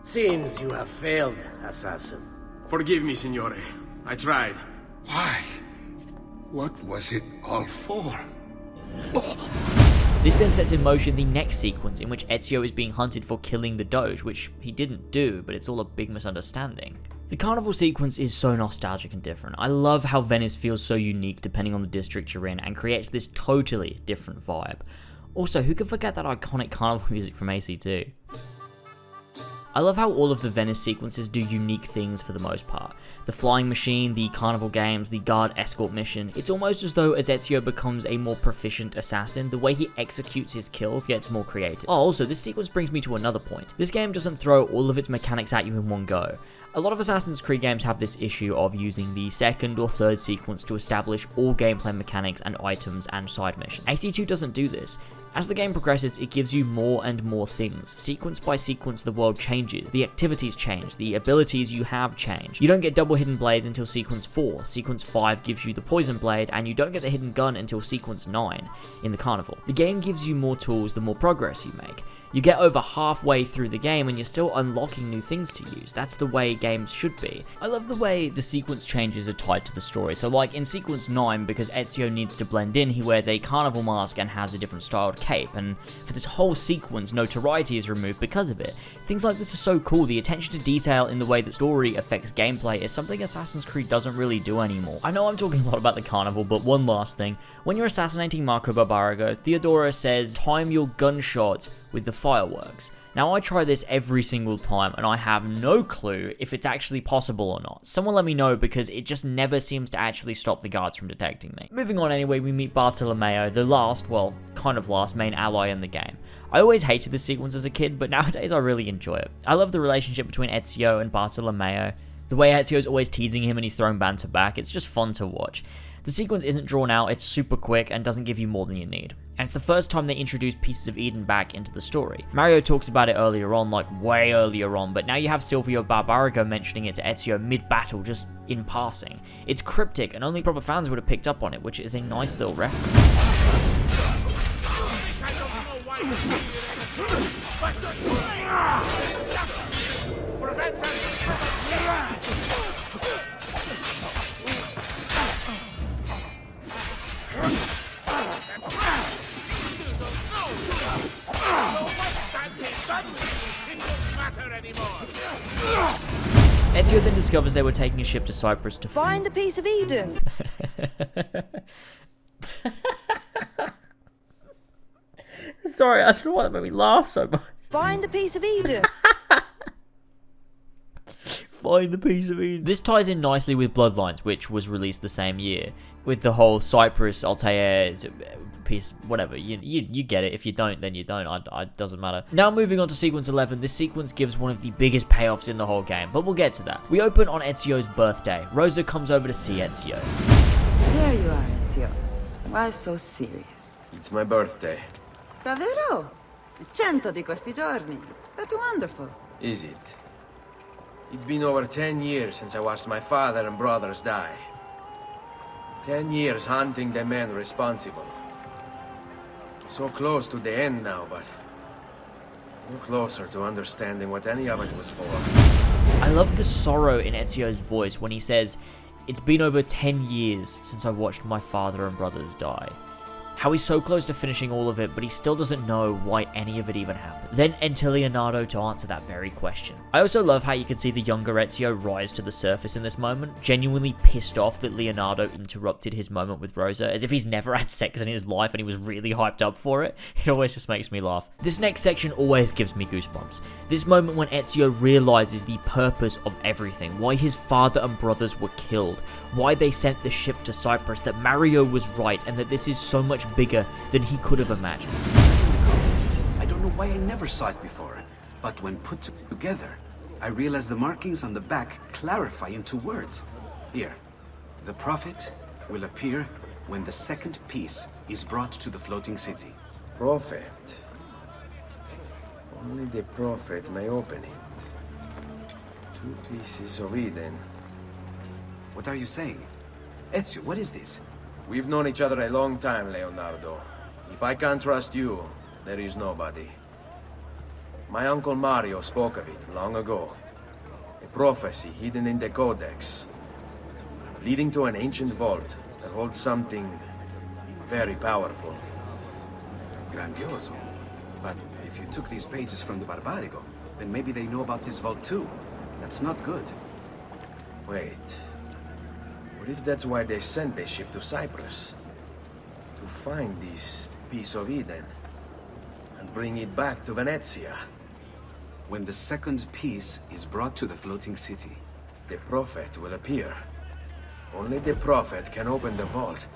Seems you have failed, assassin. Forgive me, Signore. I tried. Why? What was it all for? This then sets in motion the next sequence in which Ezio is being hunted for killing the Doge, which he didn't do, but it's all a big misunderstanding. The Carnival sequence is so nostalgic and different. I love how Venice feels so unique depending on the district you're in and creates this totally different vibe. Also, who can forget that iconic Carnival music from AC2? I love how all of the Venice sequences do unique things for the most part. The flying machine, the carnival games, the guard escort mission. It's almost as though as Ezio becomes a more proficient assassin, the way he executes his kills gets more creative. Oh, also, this sequence brings me to another point. This game doesn't throw all of its mechanics at you in one go. A lot of Assassin's Creed games have this issue of using the second or third sequence to establish all gameplay mechanics and items and side missions. AC2 doesn't do this. As the game progresses, it gives you more and more things. Sequence by sequence, the world changes, the activities change, the abilities you have change. You don't get double hidden blades until sequence 4. Sequence 5 gives you the poison blade, and you don't get the hidden gun until sequence 9 in the Carnival. The game gives you more tools the more progress you make. You get over halfway through the game and you're still unlocking new things to use. That's the way games should be. I love the way the sequence changes are tied to the story. So like in sequence 9, because Ezio needs to blend in, he wears a carnival mask and has a different styled cape, and for this whole sequence notoriety is removed because of it. Things like this are so cool. The attention to detail in the way the story affects gameplay is something Assassin's Creed doesn't really do anymore. I know I'm talking a lot about the Carnival, but one last thing. When you're assassinating Marco Barbarigo, Theodora says, "Time your gunshot with the fireworks." Now I try this every single time and I have no clue if it's actually possible or not. Someone let me know because it just never seems to actually stop the guards from detecting me. Moving on anyway, we meet Bartolomeo, the last, well, kind of last main ally in the game. I always hated this sequence as a kid, but nowadays I really enjoy it. I love the relationship between Ezio and Bartolomeo. The way Ezio's always teasing him and he's throwing banter back, it's just fun to watch. The sequence isn't drawn out, it's super quick and doesn't give you more than you need. And it's the first time they introduce Pieces of Eden back into the story. Mario talks about it earlier on, like way earlier on, but now you have Silvio Barbarigo mentioning it to Ezio mid-battle, just in passing. It's cryptic and only proper fans would have picked up on it, which is a nice little reference. Ezio then discovers they were taking a ship to Cyprus to find the piece of Eden. Sorry, I don't know why that made me laugh so much. Find the piece of Eden. Find the piece of Eden. This ties in nicely with Bloodlines, which was released the same year, with the whole Cyprus, Altair piece, whatever. You get it. If you don't, then you don't. It doesn't matter. Now moving on to sequence 11. This sequence gives one of the biggest payoffs in the whole game, but we'll get to that. We open on Ezio's birthday. Rosa comes over to see Ezio. There you are, Ezio. Why so serious? It's my birthday. Davvero? 100 di questi giorni. That's wonderful. Is it? It's been over 10 years since I watched my father and brothers die. 10 years hunting the men responsible. So close to the end now, but no closer to understanding what any of it was for. I love the sorrow in Ezio's voice when he says, "It's been over 10 years since I watched my father and brothers die." how he's so close to finishing all of it, but he still doesn't know why any of it even happened. Then enter Leonardo to answer that very question. I also love how you can see the younger Ezio rise to the surface in this moment, genuinely pissed off that Leonardo interrupted his moment with Rosa, as if he's never had sex in his life and he was really hyped up for it. It always just makes me laugh. This next section always gives me goosebumps. This moment when Ezio realizes the purpose of everything, why his father and brothers were killed, why they sent the ship to Cyprus, that Mario was right, and that this is so much bigger than he could have imagined. I don't know why I never saw it before, but when put together, I realized the markings on the back clarify into words. Here, the prophet will appear when the second piece is brought to the floating city. Prophet? Only the prophet may open it. 2 pieces of Eden. What are you saying? Ezio, what is this? We've known each other a long time, Leonardo. If I can't trust you, there is nobody. My uncle Mario spoke of it long ago. A prophecy hidden in the Codex, leading to an ancient vault that holds something very powerful. Grandioso. But if you took these pages from the Barbarigo, then maybe they know about this vault too. That's not good. Wait. What if that's why they sent the ship to Cyprus? To find this piece of Eden and bring it back to Venezia? When the second piece is brought to the floating city, the prophet will appear. Only the prophet can open the vault.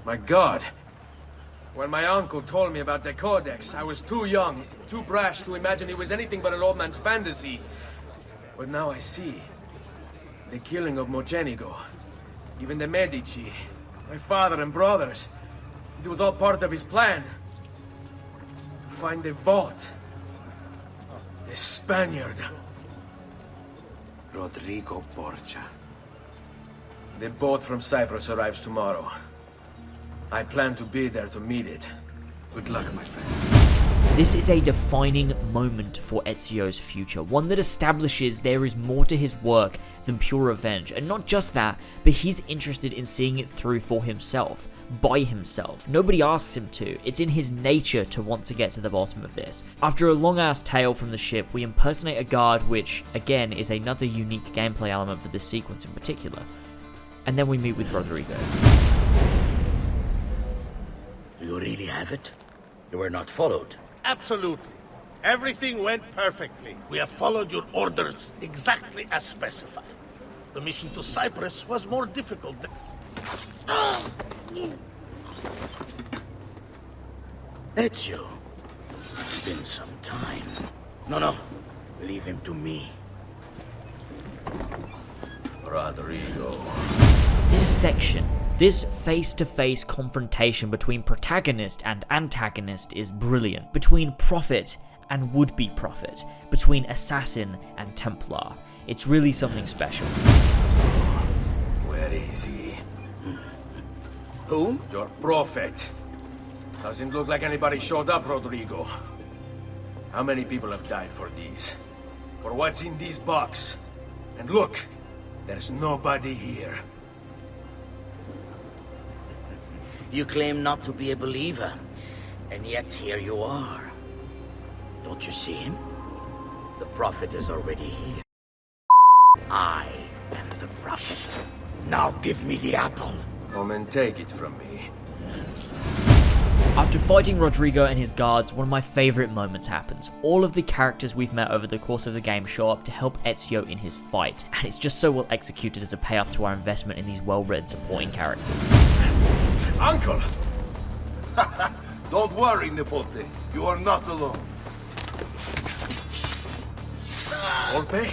My God! When my uncle told me about the Codex, I was too young, too brash to imagine it was anything but an old man's fantasy. But now I see. The killing of Mocenigo, even the Medici, my father and brothers. It was all part of his plan. To find the vault. The Spaniard. Rodrigo Borgia. The boat from Cyprus arrives tomorrow. I plan to be there to meet it. Good luck, my friend. This is a defining moment for Ezio's future, one that establishes there is more to his work than pure revenge, and not just that, but he's interested in seeing it through for himself, by himself. Nobody asks him to, it's in his nature to want to get to the bottom of this. After a long ass tale from the ship, we impersonate a guard, which, again, is another unique gameplay element for this sequence in particular. And then we meet with Rodrigo. You really have it? You were not followed? Absolutely. Everything went perfectly. We have followed your orders exactly as specified. The mission to Cyprus was more difficult than... Ezio, it's been some time. No, leave him to me. Rodrigo. This section, this face-to-face confrontation between protagonist and antagonist is brilliant. Between prophet and would-be prophet. Between assassin and Templar. It's really something special. Where is he? Who? Your prophet. Doesn't look like anybody showed up, Rodrigo. How many people have died for these? For what's in this box? And look, there's nobody here. You claim not to be a believer, and yet here you are. Don't you see him? The prophet is already here. I am the prophet. Now give me the apple. Come and take it from me. After fighting Rodrigo and his guards, one of my favorite moments happens. All of the characters we've met over the course of the game show up to help Ezio in his fight, and it's just so well executed as a payoff to our investment in these well-read supporting characters. Uncle! Don't worry, Nipote. You are not alone. Volpe?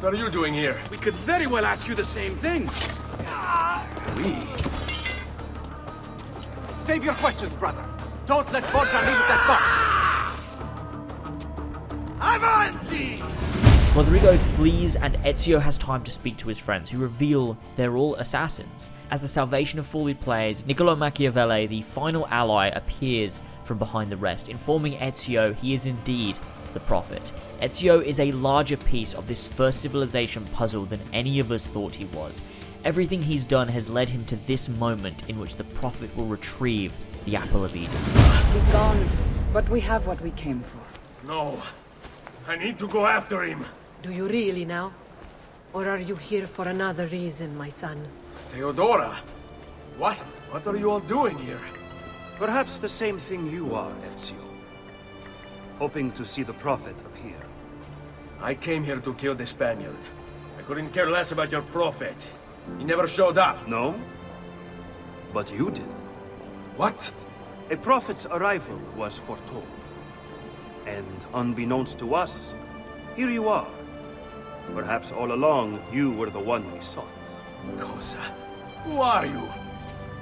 What are you doing here? We could very well ask you the same thing. We? Save your questions, brother. Don't let Borgia leave with that box. Avanti! Rodrigo flees and Ezio has time to speak to his friends, who reveal they're all assassins. As the salvation of fully plays, Niccolo Machiavelli, the final ally, appears from behind the rest, informing Ezio he is indeed the prophet. Ezio is a larger piece of this first civilization puzzle than any of us thought he was, Everything he's done has led him to this moment in which the Prophet will retrieve the Apple of Eden. He's gone, but we have what we came for. No. I need to go after him. Do you really now? Or are you here for another reason, my son? Theodora! What? What are you all doing here? Perhaps the same thing you are, Ezio. Hoping to see the Prophet appear. I came here to kill the Spaniard. I couldn't care less about your Prophet. He never showed up. No? But you did. What? A Prophet's arrival was foretold. And unbeknownst to us, here you are. Perhaps all along, you were the one we sought. Cosa? Who are you?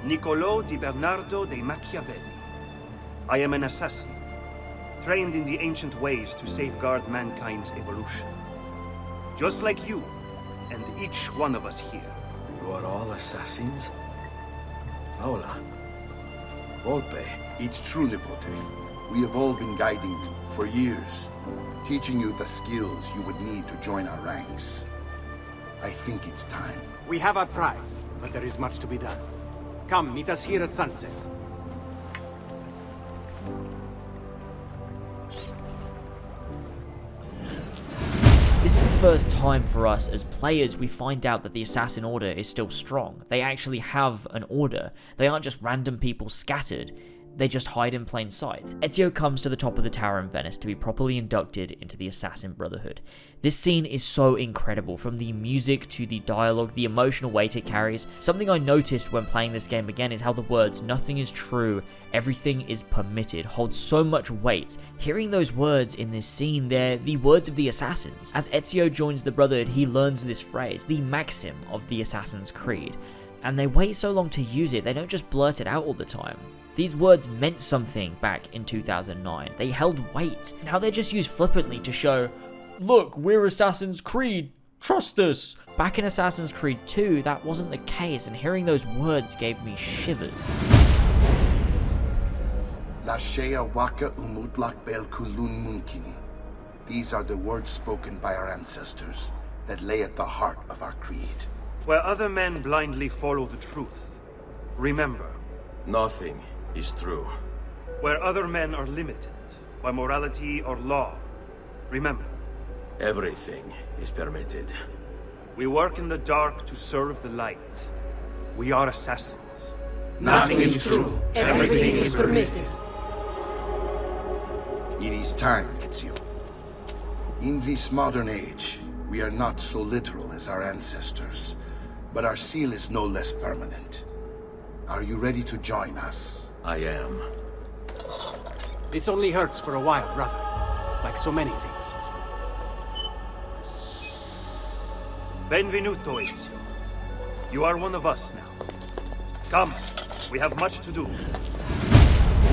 Niccolò di Bernardo de Machiavelli. I am an assassin, trained in the ancient ways to safeguard mankind's evolution. Just like you, and each one of us here. You are all assassins? Paola. Volpe. It's true, Nipote. We have all been guiding you for years, teaching you the skills you would need to join our ranks. I think it's time. We have our prize, but there is much to be done. Come, meet us here at sunset. This is the first time for us as players we find out that the Assassin Order is still strong. They actually have an order. They aren't just random people scattered. They just hide in plain sight. Ezio comes to the top of the tower in Venice to be properly inducted into the Assassin Brotherhood. This scene is so incredible, from the music to the dialogue, the emotional weight it carries. Something I noticed when playing this game again is how the words "nothing is true, everything is permitted" hold so much weight. Hearing those words in this scene, they're the words of the Assassins. As Ezio joins the Brotherhood, he learns this phrase, the maxim of the Assassin's Creed. And they wait so long to use it, they don't just blurt it out all the time. These words meant something back in 2009. They held weight. Now they're just used flippantly to show, look, we're Assassin's Creed, trust us. Back in Assassin's Creed 2, that wasn't the case, and hearing those words gave me shivers. La shea waka umutlak bel kulun munkin. These are the words spoken by our ancestors that lay at the heart of our creed. Where other men blindly follow the truth, remember, nothing is true. Where other men are limited by morality or law, remember, everything is permitted. We work in the dark to serve the light. We are assassins. Nothing is true. Everything is permitted. It is time, Ezio. In this modern age, we are not so literal as our ancestors, but our seal is no less permanent. Are you ready to join us? I am. This only hurts for a while, brother. Like so many things. Benvenuto, Ezio. You are one of us now. Come, we have much to do.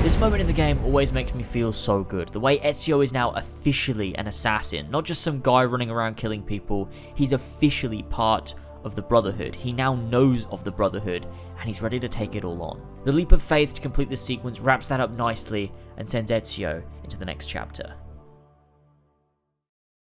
This moment in the game always makes me feel so good. The way Ezio is now officially an assassin, not just some guy running around killing people, he's officially part of the Brotherhood. He now knows of the Brotherhood, and he's ready to take it all on. The leap of faith to complete this sequence wraps that up nicely and sends Ezio into the next chapter.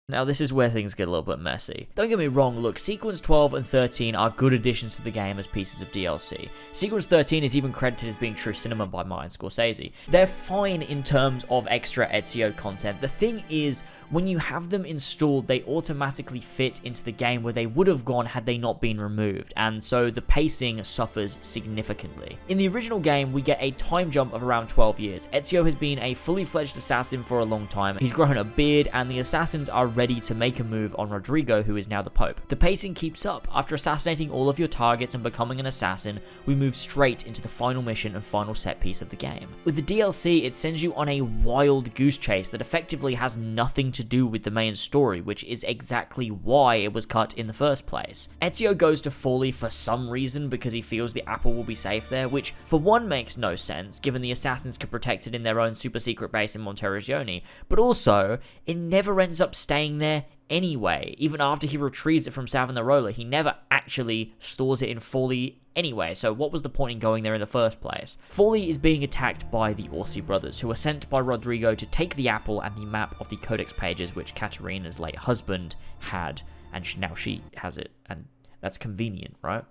Now this is where things get a little bit messy. Don't get me wrong, look, Sequence 12 and 13 are good additions to the game as pieces of DLC. Sequence 13 is even credited as being true cinema by Martin Scorsese. They're fine in terms of extra Ezio content. The thing is, when you have them installed, they automatically fit into the game where they would have gone had they not been removed, and so the pacing suffers significantly. In the original game, we get a time jump of around 12 years. Ezio has been a fully fledged assassin for a long time, he's grown a beard, and the assassins are ready to make a move on Rodrigo, who is now the Pope. The pacing keeps up. After assassinating all of your targets and becoming an assassin, we move straight into the final mission and final set piece of the game. With the DLC, it sends you on a wild goose chase that effectively has nothing to do with the main story, which is exactly why it was cut in the first place. Ezio goes to Forlì for some reason because he feels the apple will be safe there, which for one makes no sense given the assassins could protect it in their own super secret base in Monteriggioni, but also it never ends up staying there anyway. Even after he retrieves it from Savonarola, he never actually stores it in Forlì anyway, so what was the point in going there in the first place? Forlì is being attacked by the Orsi brothers, who are sent by Rodrigo to take the apple and the map of the Codex pages which Caterina's late husband had, and now she has it, and that's convenient, right?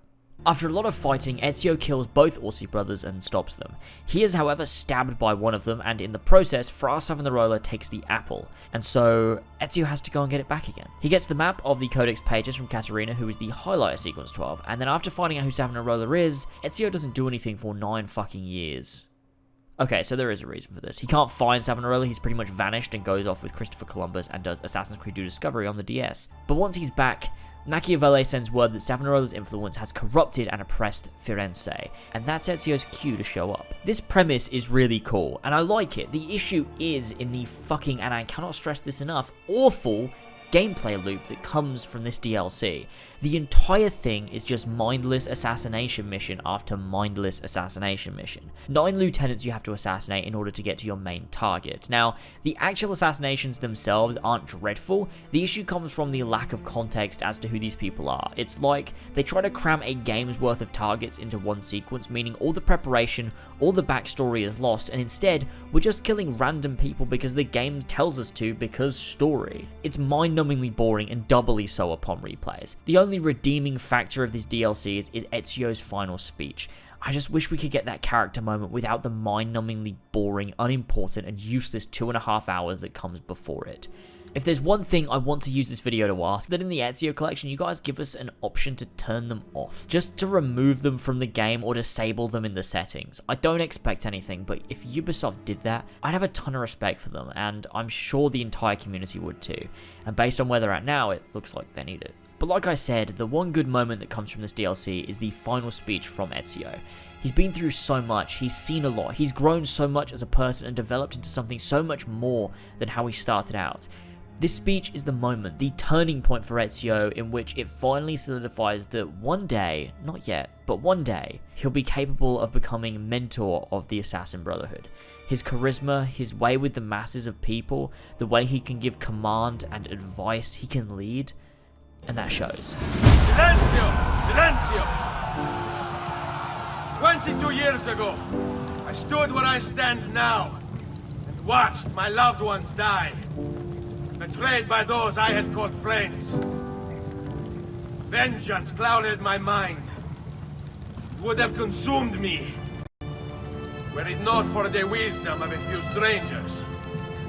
After a lot of fighting, Ezio kills both Orsi brothers and stops them. He is, however, stabbed by one of them, and in the process, Fra Savonarola takes the apple, and so Ezio has to go and get it back again. He gets the map of the Codex pages from Caterina, who is the highlight of Sequence 12, and then after finding out who Savonarola is, Ezio doesn't do anything for 9 fucking years. Okay, so there is a reason for this. He can't find Savonarola, he's pretty much vanished and goes off with Christopher Columbus and does Assassin's Creed 2 Discovery on the DS. But once he's back, Machiavelli sends word that Savonarola's influence has corrupted and oppressed Firenze, and that's Ezio's cue to show up. This premise is really cool, and I like it. The issue is in the fucking, and I cannot stress this enough, awful gameplay loop that comes from this DLC. The entire thing is just mindless assassination mission after mindless assassination mission. 9 lieutenants you have to assassinate in order to get to your main target. Now, the actual assassinations themselves aren't dreadful. The issue comes from the lack of context as to who these people are. It's like they try to cram a game's worth of targets into one sequence, meaning all the preparation, all the backstory is lost, and instead, we're just killing random people because the game tells us to, because story. It's mind-numbingly boring and doubly so upon replays. The only redeeming factor of this DLC is Ezio's final speech. I just wish we could get that character moment without the mind-numbingly boring, unimportant, and useless 2.5 hours that comes before it. If there's one thing I want to use this video to ask, that in the Ezio collection you guys give us an option to turn them off, just to remove them from the game or disable them in the settings. I don't expect anything, but if Ubisoft did that, I'd have a ton of respect for them, and I'm sure the entire community would too. And based on where they're at now, it looks like they need it. But like I said, the one good moment that comes from this DLC is the final speech from Ezio. He's been through so much, he's seen a lot, he's grown so much as a person and developed into something so much more than how he started out. This speech is the moment, the turning point for Ezio, in which it finally solidifies that one day, not yet, but one day, he'll be capable of becoming mentor of the Assassin Brotherhood. His charisma, his way with the masses of people, the way he can give command and advice, he can lead, and that shows. Silenzio! Silenzio! 22 years ago, I stood where I stand now, and watched my loved ones die. Betrayed by those I had called friends. Vengeance clouded my mind. It would have consumed me, were it not for the wisdom of a few strangers,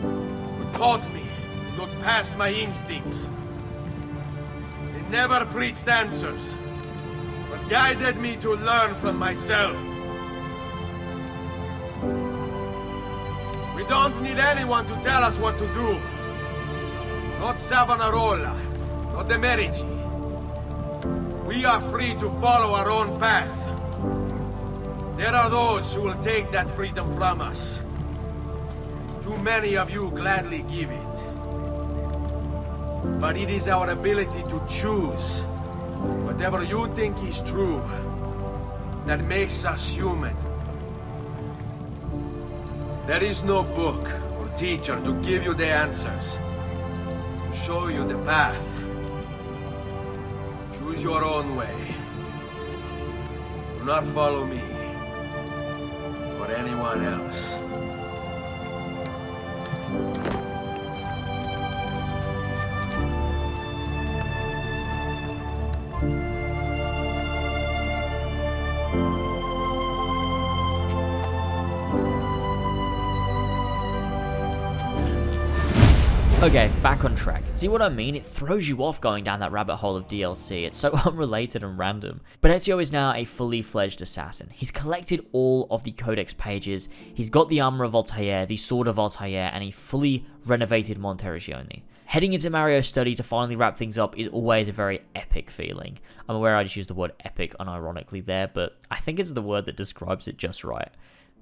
who taught me to look past my instincts. They never preached answers, but guided me to learn from myself. We don't need anyone to tell us what to do. Not Savonarola, not the Medici. We are free to follow our own path. There are those who will take that freedom from us. Too many of you gladly give it. But it is our ability to choose whatever you think is true that makes us human. There is no book or teacher to give you the answers. Show you the path. Choose your own way. Do not follow me or anyone else. Okay, back on track. See what I mean? It throws you off going down that rabbit hole of DLC. It's so unrelated and random. But Ezio is now a fully fledged assassin. He's collected all of the Codex pages. He's got the armor of Altair, the sword of Altair, and a fully renovated Monteriggioni. Heading into Mario's study to finally wrap things up is always a very epic feeling. I'm aware I just used the word epic unironically there, but I think it's the word that describes it just right.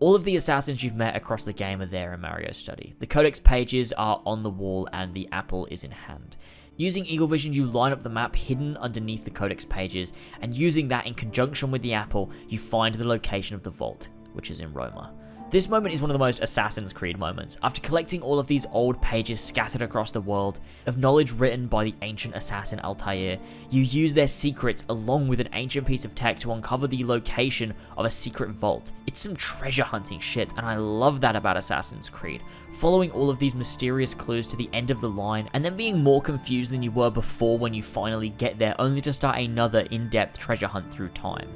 All of the assassins you've met across the game are there in Mario's study. The Codex pages are on the wall and the apple is in hand. Using Eagle Vision, you line up the map hidden underneath the Codex pages, and using that in conjunction with the apple, you find the location of the vault, which is in Roma. This moment is one of the most Assassin's Creed moments. After collecting all of these old pages scattered across the world of knowledge written by the ancient assassin Altair, you use their secrets along with an ancient piece of tech to uncover the location of a secret vault. It's some treasure hunting shit, and I love that about Assassin's Creed. Following all of these mysterious clues to the end of the line, and then being more confused than you were before when you finally get there, only to start another in-depth treasure hunt through time.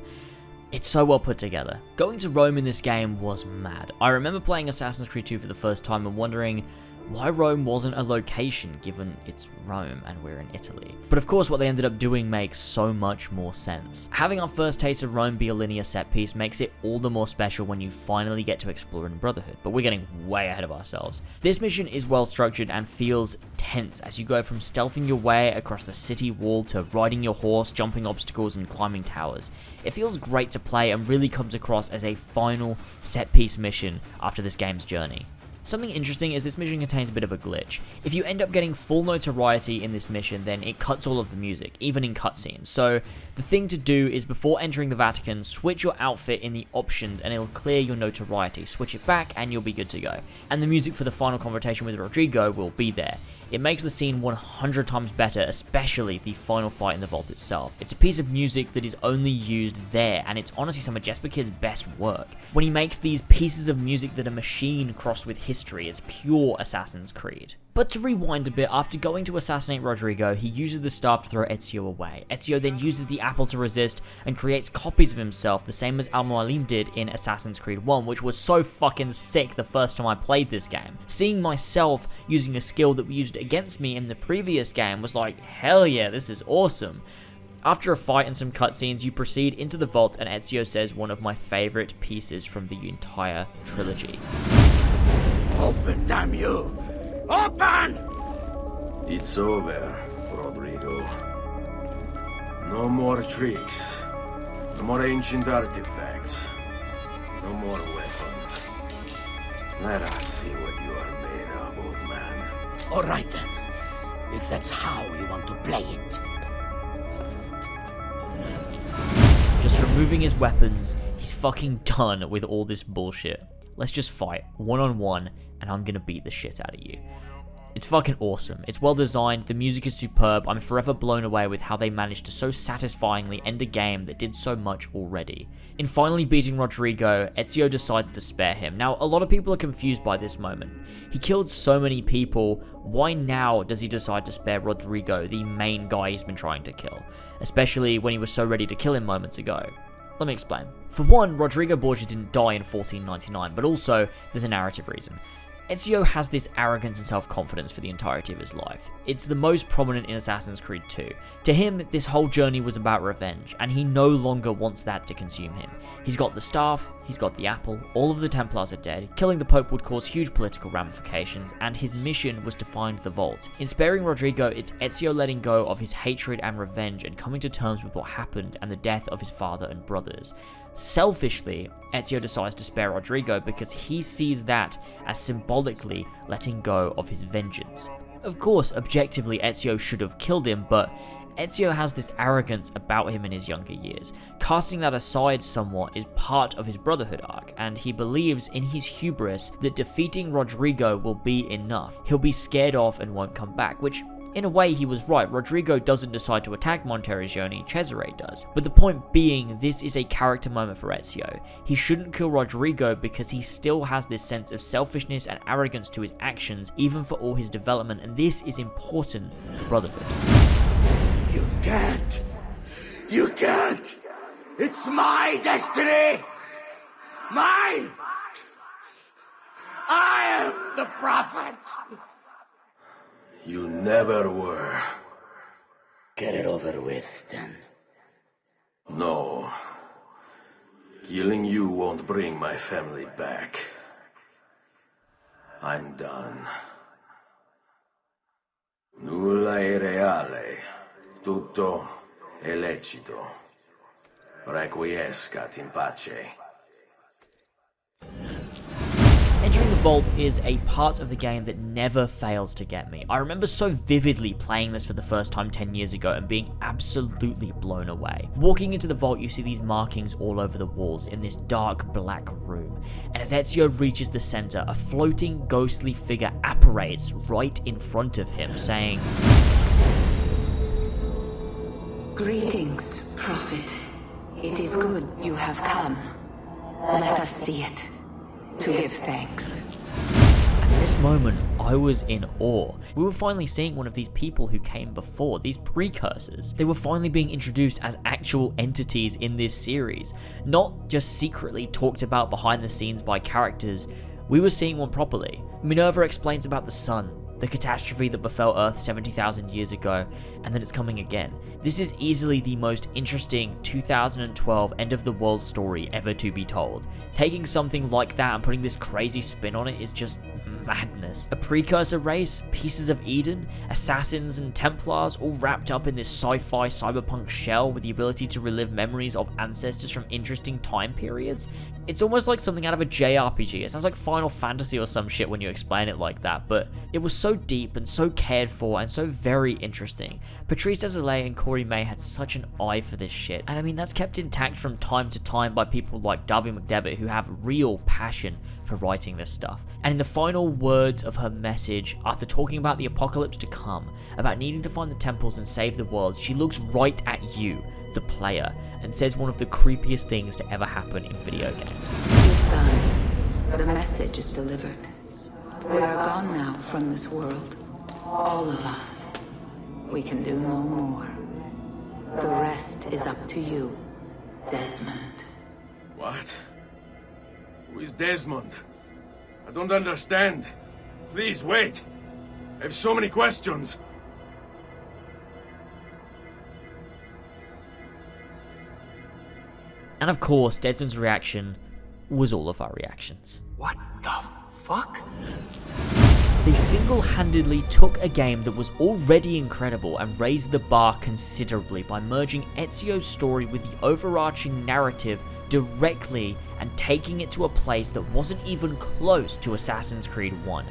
It's so well put together. Going to Rome in this game was mad. I remember playing Assassin's Creed 2 for the first time and wondering why Rome wasn't a location given it's Rome and we're in Italy. But of course what they ended up doing makes so much more sense. Having our first taste of Rome be a linear set piece makes it all the more special when you finally get to explore in Brotherhood, but we're getting way ahead of ourselves. This mission is well structured and feels tense as you go from stealthing your way across the city wall to riding your horse, jumping obstacles and climbing towers. It feels great to play and really comes across as a final set piece mission after this game's journey. Something interesting is this mission contains a bit of a glitch. If you end up getting full notoriety in this mission, then it cuts all of the music, even in cutscenes. So the thing to do is before entering the Vatican, switch your outfit in the options and it'll clear your notoriety. Switch it back and you'll be good to go. And the music for the final confrontation with Rodrigo will be there. It makes the scene 100 times better, especially the final fight in the vault itself. It's a piece of music that is only used there, and it's honestly some of Jesper Kid's best work. When he makes these pieces of music that are machine crossed with history, it's pure Assassin's Creed. But to rewind a bit, after going to assassinate Rodrigo, he uses the staff to throw Ezio away. Ezio then uses the apple to resist and creates copies of himself, the same as Al-Mualim did in Assassin's Creed 1, which was so fucking sick the first time I played this game. Seeing myself using a skill that was used against me in the previous game was like, hell yeah, this is awesome. After a fight and some cutscenes, you proceed into the vault and Ezio says one of my favorite pieces from the entire trilogy. Open, damn you! Open! It's over, Rodrigo. No more tricks. No more ancient artifacts. No more weapons. Let us see what you are made of, old man. All right then. If that's how you want to play it. Just removing his weapons, he's fucking done with all this bullshit. Let's just fight, one-on-one, and I'm gonna beat the shit out of you. It's fucking awesome. It's well designed, the music is superb, I'm forever blown away with how they managed to so satisfyingly end a game that did so much already. In finally beating Rodrigo, Ezio decides to spare him. Now, a lot of people are confused by this moment. He killed so many people, why now does he decide to spare Rodrigo, the main guy he's been trying to kill? Especially when he was so ready to kill him moments ago. Let me explain. For one, Rodrigo Borgia didn't die in 1499, but also, there's a narrative reason. Ezio has this arrogance and self-confidence for the entirety of his life. It's the most prominent in Assassin's Creed 2. To him, this whole journey was about revenge, and he no longer wants that to consume him. He's got the staff, he's got the apple, all of the Templars are dead, killing the Pope would cause huge political ramifications, and his mission was to find the vault. In sparing Rodrigo, it's Ezio letting go of his hatred and revenge and coming to terms with what happened and the death of his father and brothers. Selfishly, Ezio decides to spare Rodrigo because he sees that as symbolically letting go of his vengeance. Of course, objectively, Ezio should have killed him, but Ezio has this arrogance about him in his younger years. Casting that aside somewhat is part of his Brotherhood arc, and he believes in his hubris that defeating Rodrigo will be enough. He'll be scared off and won't come back, which in a way, he was right. Rodrigo doesn't decide to attack Monteriggioni, Cesare does. But the point being, this is a character moment for Ezio. He shouldn't kill Rodrigo because he still has this sense of selfishness and arrogance to his actions, even for all his development, and this is important for Brotherhood. You can't! You can't! It's my destiny! Mine! I am the prophet! You never were. Get it over with, then. No. Killing you won't bring my family back. I'm done. Nulla è reale. Tutto è lecito. Requiescat in pace. Entering the vault is a part of the game that never fails to get me. I remember so vividly playing this for the first time 10 years ago and being absolutely blown away. Walking into the vault, you see these markings all over the walls in this dark black room. And as Ezio reaches the center, a floating ghostly figure apparates right in front of him, saying, "Greetings, Prophet. It is good you have come. Let us see it, to give thanks." At this moment, I was in awe. We were finally seeing one of these people who came before, these precursors. They were finally being introduced as actual entities in this series, not just secretly talked about behind the scenes by characters. We were seeing one properly. Minerva explains about the sun, the catastrophe that befell Earth 70,000 years ago, and that it's coming again. This is easily the most interesting 2012 end-of-the-world story ever to be told. Taking something like that and putting this crazy spin on it is just madness. A precursor race, pieces of Eden, assassins and Templars all wrapped up in this sci-fi cyberpunk shell with the ability to relive memories of ancestors from interesting time periods. It's almost like something out of a JRPG. It sounds like Final Fantasy or some shit when you explain it like that, but it was so deep and so cared for and so very interesting. Patrice Désilets and Corey May had such an eye for this shit, and I mean that's kept intact from time to time by people like Darby McDevitt who have real passion for writing this stuff. And in the final words of her message, after talking about the apocalypse to come, about needing to find the temples and save the world, she looks right at you, the player, and says one of the creepiest things to ever happen in video games. It's done. The message is delivered. We are gone now from this world. All of us. We can do no more. The rest is up to you, Desmond. What? Who is Desmond? I don't understand. Please, wait. I have so many questions. And of course, Desmond's reaction was all of our reactions. What the fuck? They single-handedly took a game that was already incredible and raised the bar considerably by merging Ezio's story with the overarching narrative directly and taking it to a place that wasn't even close to Assassin's Creed 1.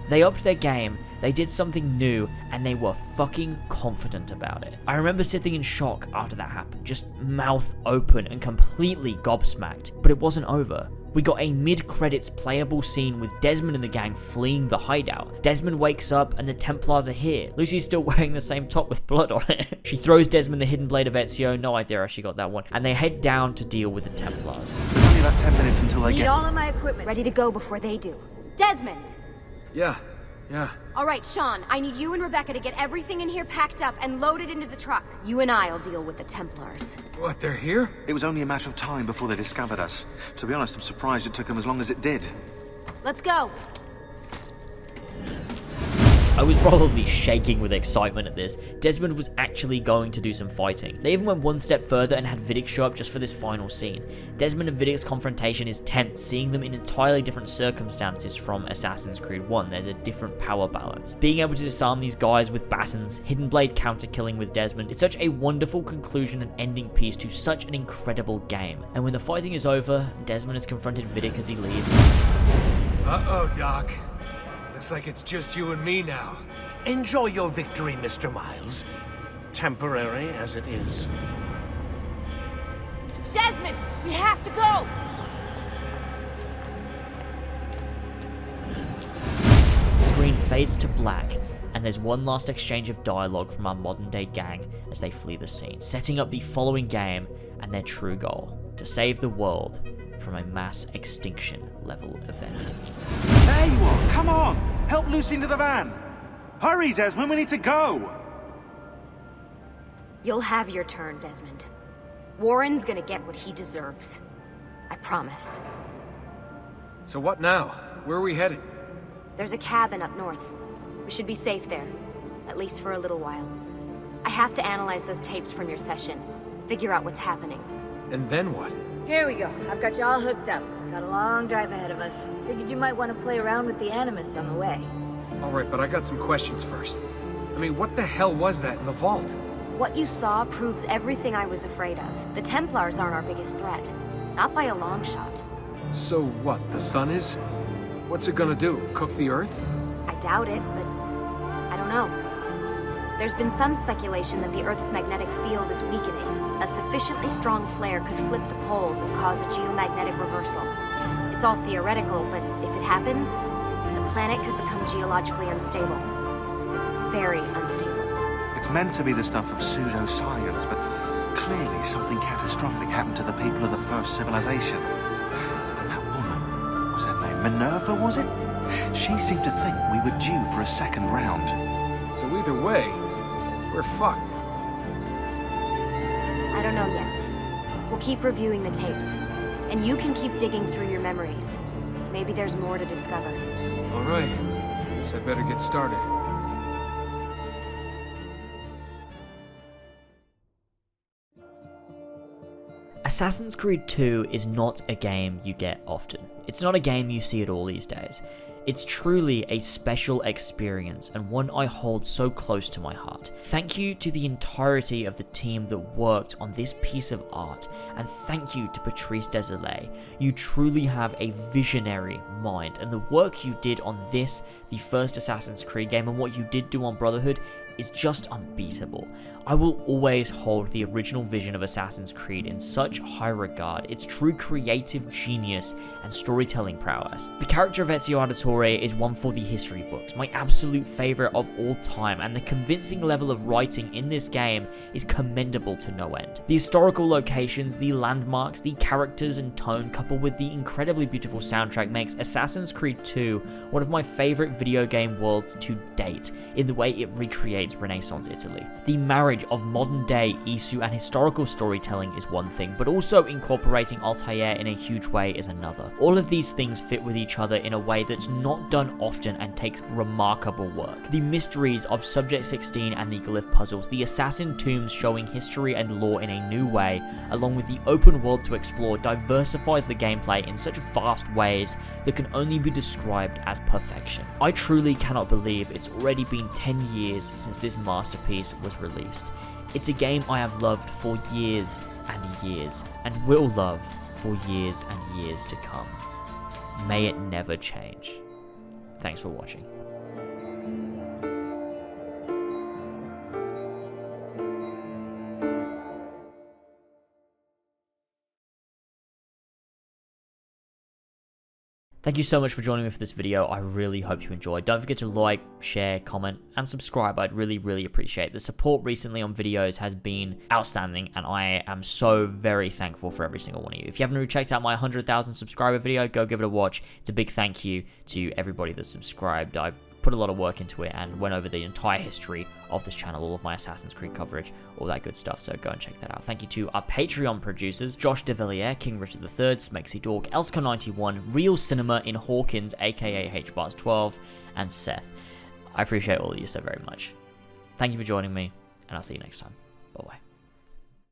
They upped their game, they did something new, and they were fucking confident about it. I remember sitting in shock after that happened, just mouth open and completely gobsmacked, but it wasn't over. We got a mid-credits playable scene with Desmond and the gang fleeing the hideout. Desmond wakes up and the Templars are here. Lucy's still wearing the same top with blood on it. She throws Desmond the hidden blade of Ezio, no idea how she got that one, and they head down to deal with the Templars. There's only about 10 minutes until I Need get... all of my equipment. Ready to go before they do. Desmond! Yeah. All right, Sean, I need you and Rebecca to get everything in here packed up and loaded into the truck. You and I'll deal with the Templars. What, they're here? It was only a matter of time before they discovered us. To be honest, I'm surprised it took them as long as it did. Let's go. I was probably shaking with excitement at this. Desmond was actually going to do some fighting. They even went one step further and had Vidic show up just for this final scene. Desmond and Vidic's confrontation is tense, seeing them in entirely different circumstances from Assassin's Creed 1. There's a different power balance. Being able to disarm these guys with batons, hidden blade counter-killing with Desmond, it's such a wonderful conclusion and ending piece to such an incredible game. And when the fighting is over, Desmond has confronted Vidic as he leaves. Uh-oh, Doc. Looks like it's just you and me now. Enjoy your victory, Mr. Miles. Temporary as it is. Desmond, we have to go! The screen fades to black, and there's one last exchange of dialogue from our modern-day gang as they flee the scene, setting up the following game and their true goal, to save the world from a mass extinction level event. There you are! Come on! Help Lucy into the van! Hurry, Desmond, we need to go! You'll have your turn, Desmond. Warren's gonna get what he deserves. I promise. So what now? Where are we headed? There's a cabin up north. We should be safe there. At least for a little while. I have to analyze those tapes from your session. Figure out what's happening. And then what? Here we go. I've got you all hooked up. Got a long drive ahead of us. Figured you might want to play around with the Animus on the way. Alright, but I got some questions first. I mean, what the hell was that in the vault? What you saw proves everything I was afraid of. The Templars aren't our biggest threat. Not by a long shot. So what, the sun is? What's it gonna do? Cook the Earth? I doubt it, but I don't know. There's been some speculation that the Earth's magnetic field is weakening. A sufficiently strong flare could flip the poles and cause a geomagnetic reversal. It's all theoretical, but if it happens, the planet could become geologically unstable. Very unstable. It's meant to be the stuff of pseudoscience, but clearly something catastrophic happened to the people of the first civilization. And that woman, was her name Minerva, was it? She seemed to think we were due for a second round. So either way, we're fucked. I don't know yet. We'll keep reviewing the tapes, and you can keep digging through your memories. Maybe there's more to discover. All right. Guess I better get started. Assassin's Creed 2 is not a game you get often. It's not a game you see at all these days. It's truly a special experience and one I hold so close to my heart. Thank you to the entirety of the team that worked on this piece of art, and thank you to Patrice Desilets. You truly have a visionary mind, and the work you did on this, the first Assassin's Creed game, and what you did do on Brotherhood is just unbeatable. I will always hold the original vision of Assassin's Creed in such high regard, its true creative genius and storytelling prowess. The character of Ezio Auditore is one for the history books, my absolute favourite of all time, and the convincing level of writing in this game is commendable to no end. The historical locations, the landmarks, the characters and tone, coupled with the incredibly beautiful soundtrack, makes Assassin's Creed 2 one of my favourite video game worlds to date, in the way it recreates Renaissance Italy. The marriage of modern day Isu and historical storytelling is one thing, but also incorporating Altair in a huge way is another. All of these things fit with each other in a way that's not done often and takes remarkable work. The mysteries of Subject 16 and the glyph puzzles, the Assassin Tombs showing history and lore in a new way, along with the open world to explore, diversifies the gameplay in such vast ways that can only be described as perfection. I truly cannot believe it's already been 10 years since this masterpiece was released. It's a game I have loved for years and years, and will love for years and years to come. May it never change. Thanks for watching. Thank you so much for joining me for this video. I really hope you enjoyed. Don't forget to like, share, comment, and subscribe. I'd really appreciate it. The support recently on videos has been outstanding, and I am so very thankful for every single one of you. If you haven't already checked out my 100,000 subscriber video, go give it a watch. It's a big thank you to everybody that's subscribed. I put a lot of work into it and went over the entire history of this channel, all of my Assassin's Creed coverage, all that good stuff, so go and check that out. Thank you to our Patreon producers, Josh Devillier, King Richard III, Smexy Dork, Elska91, Real Cinema in Hawkins, aka HBars12, and Seth. I appreciate all of you so very much. Thank you for joining me, and I'll see you next time. Bye-bye.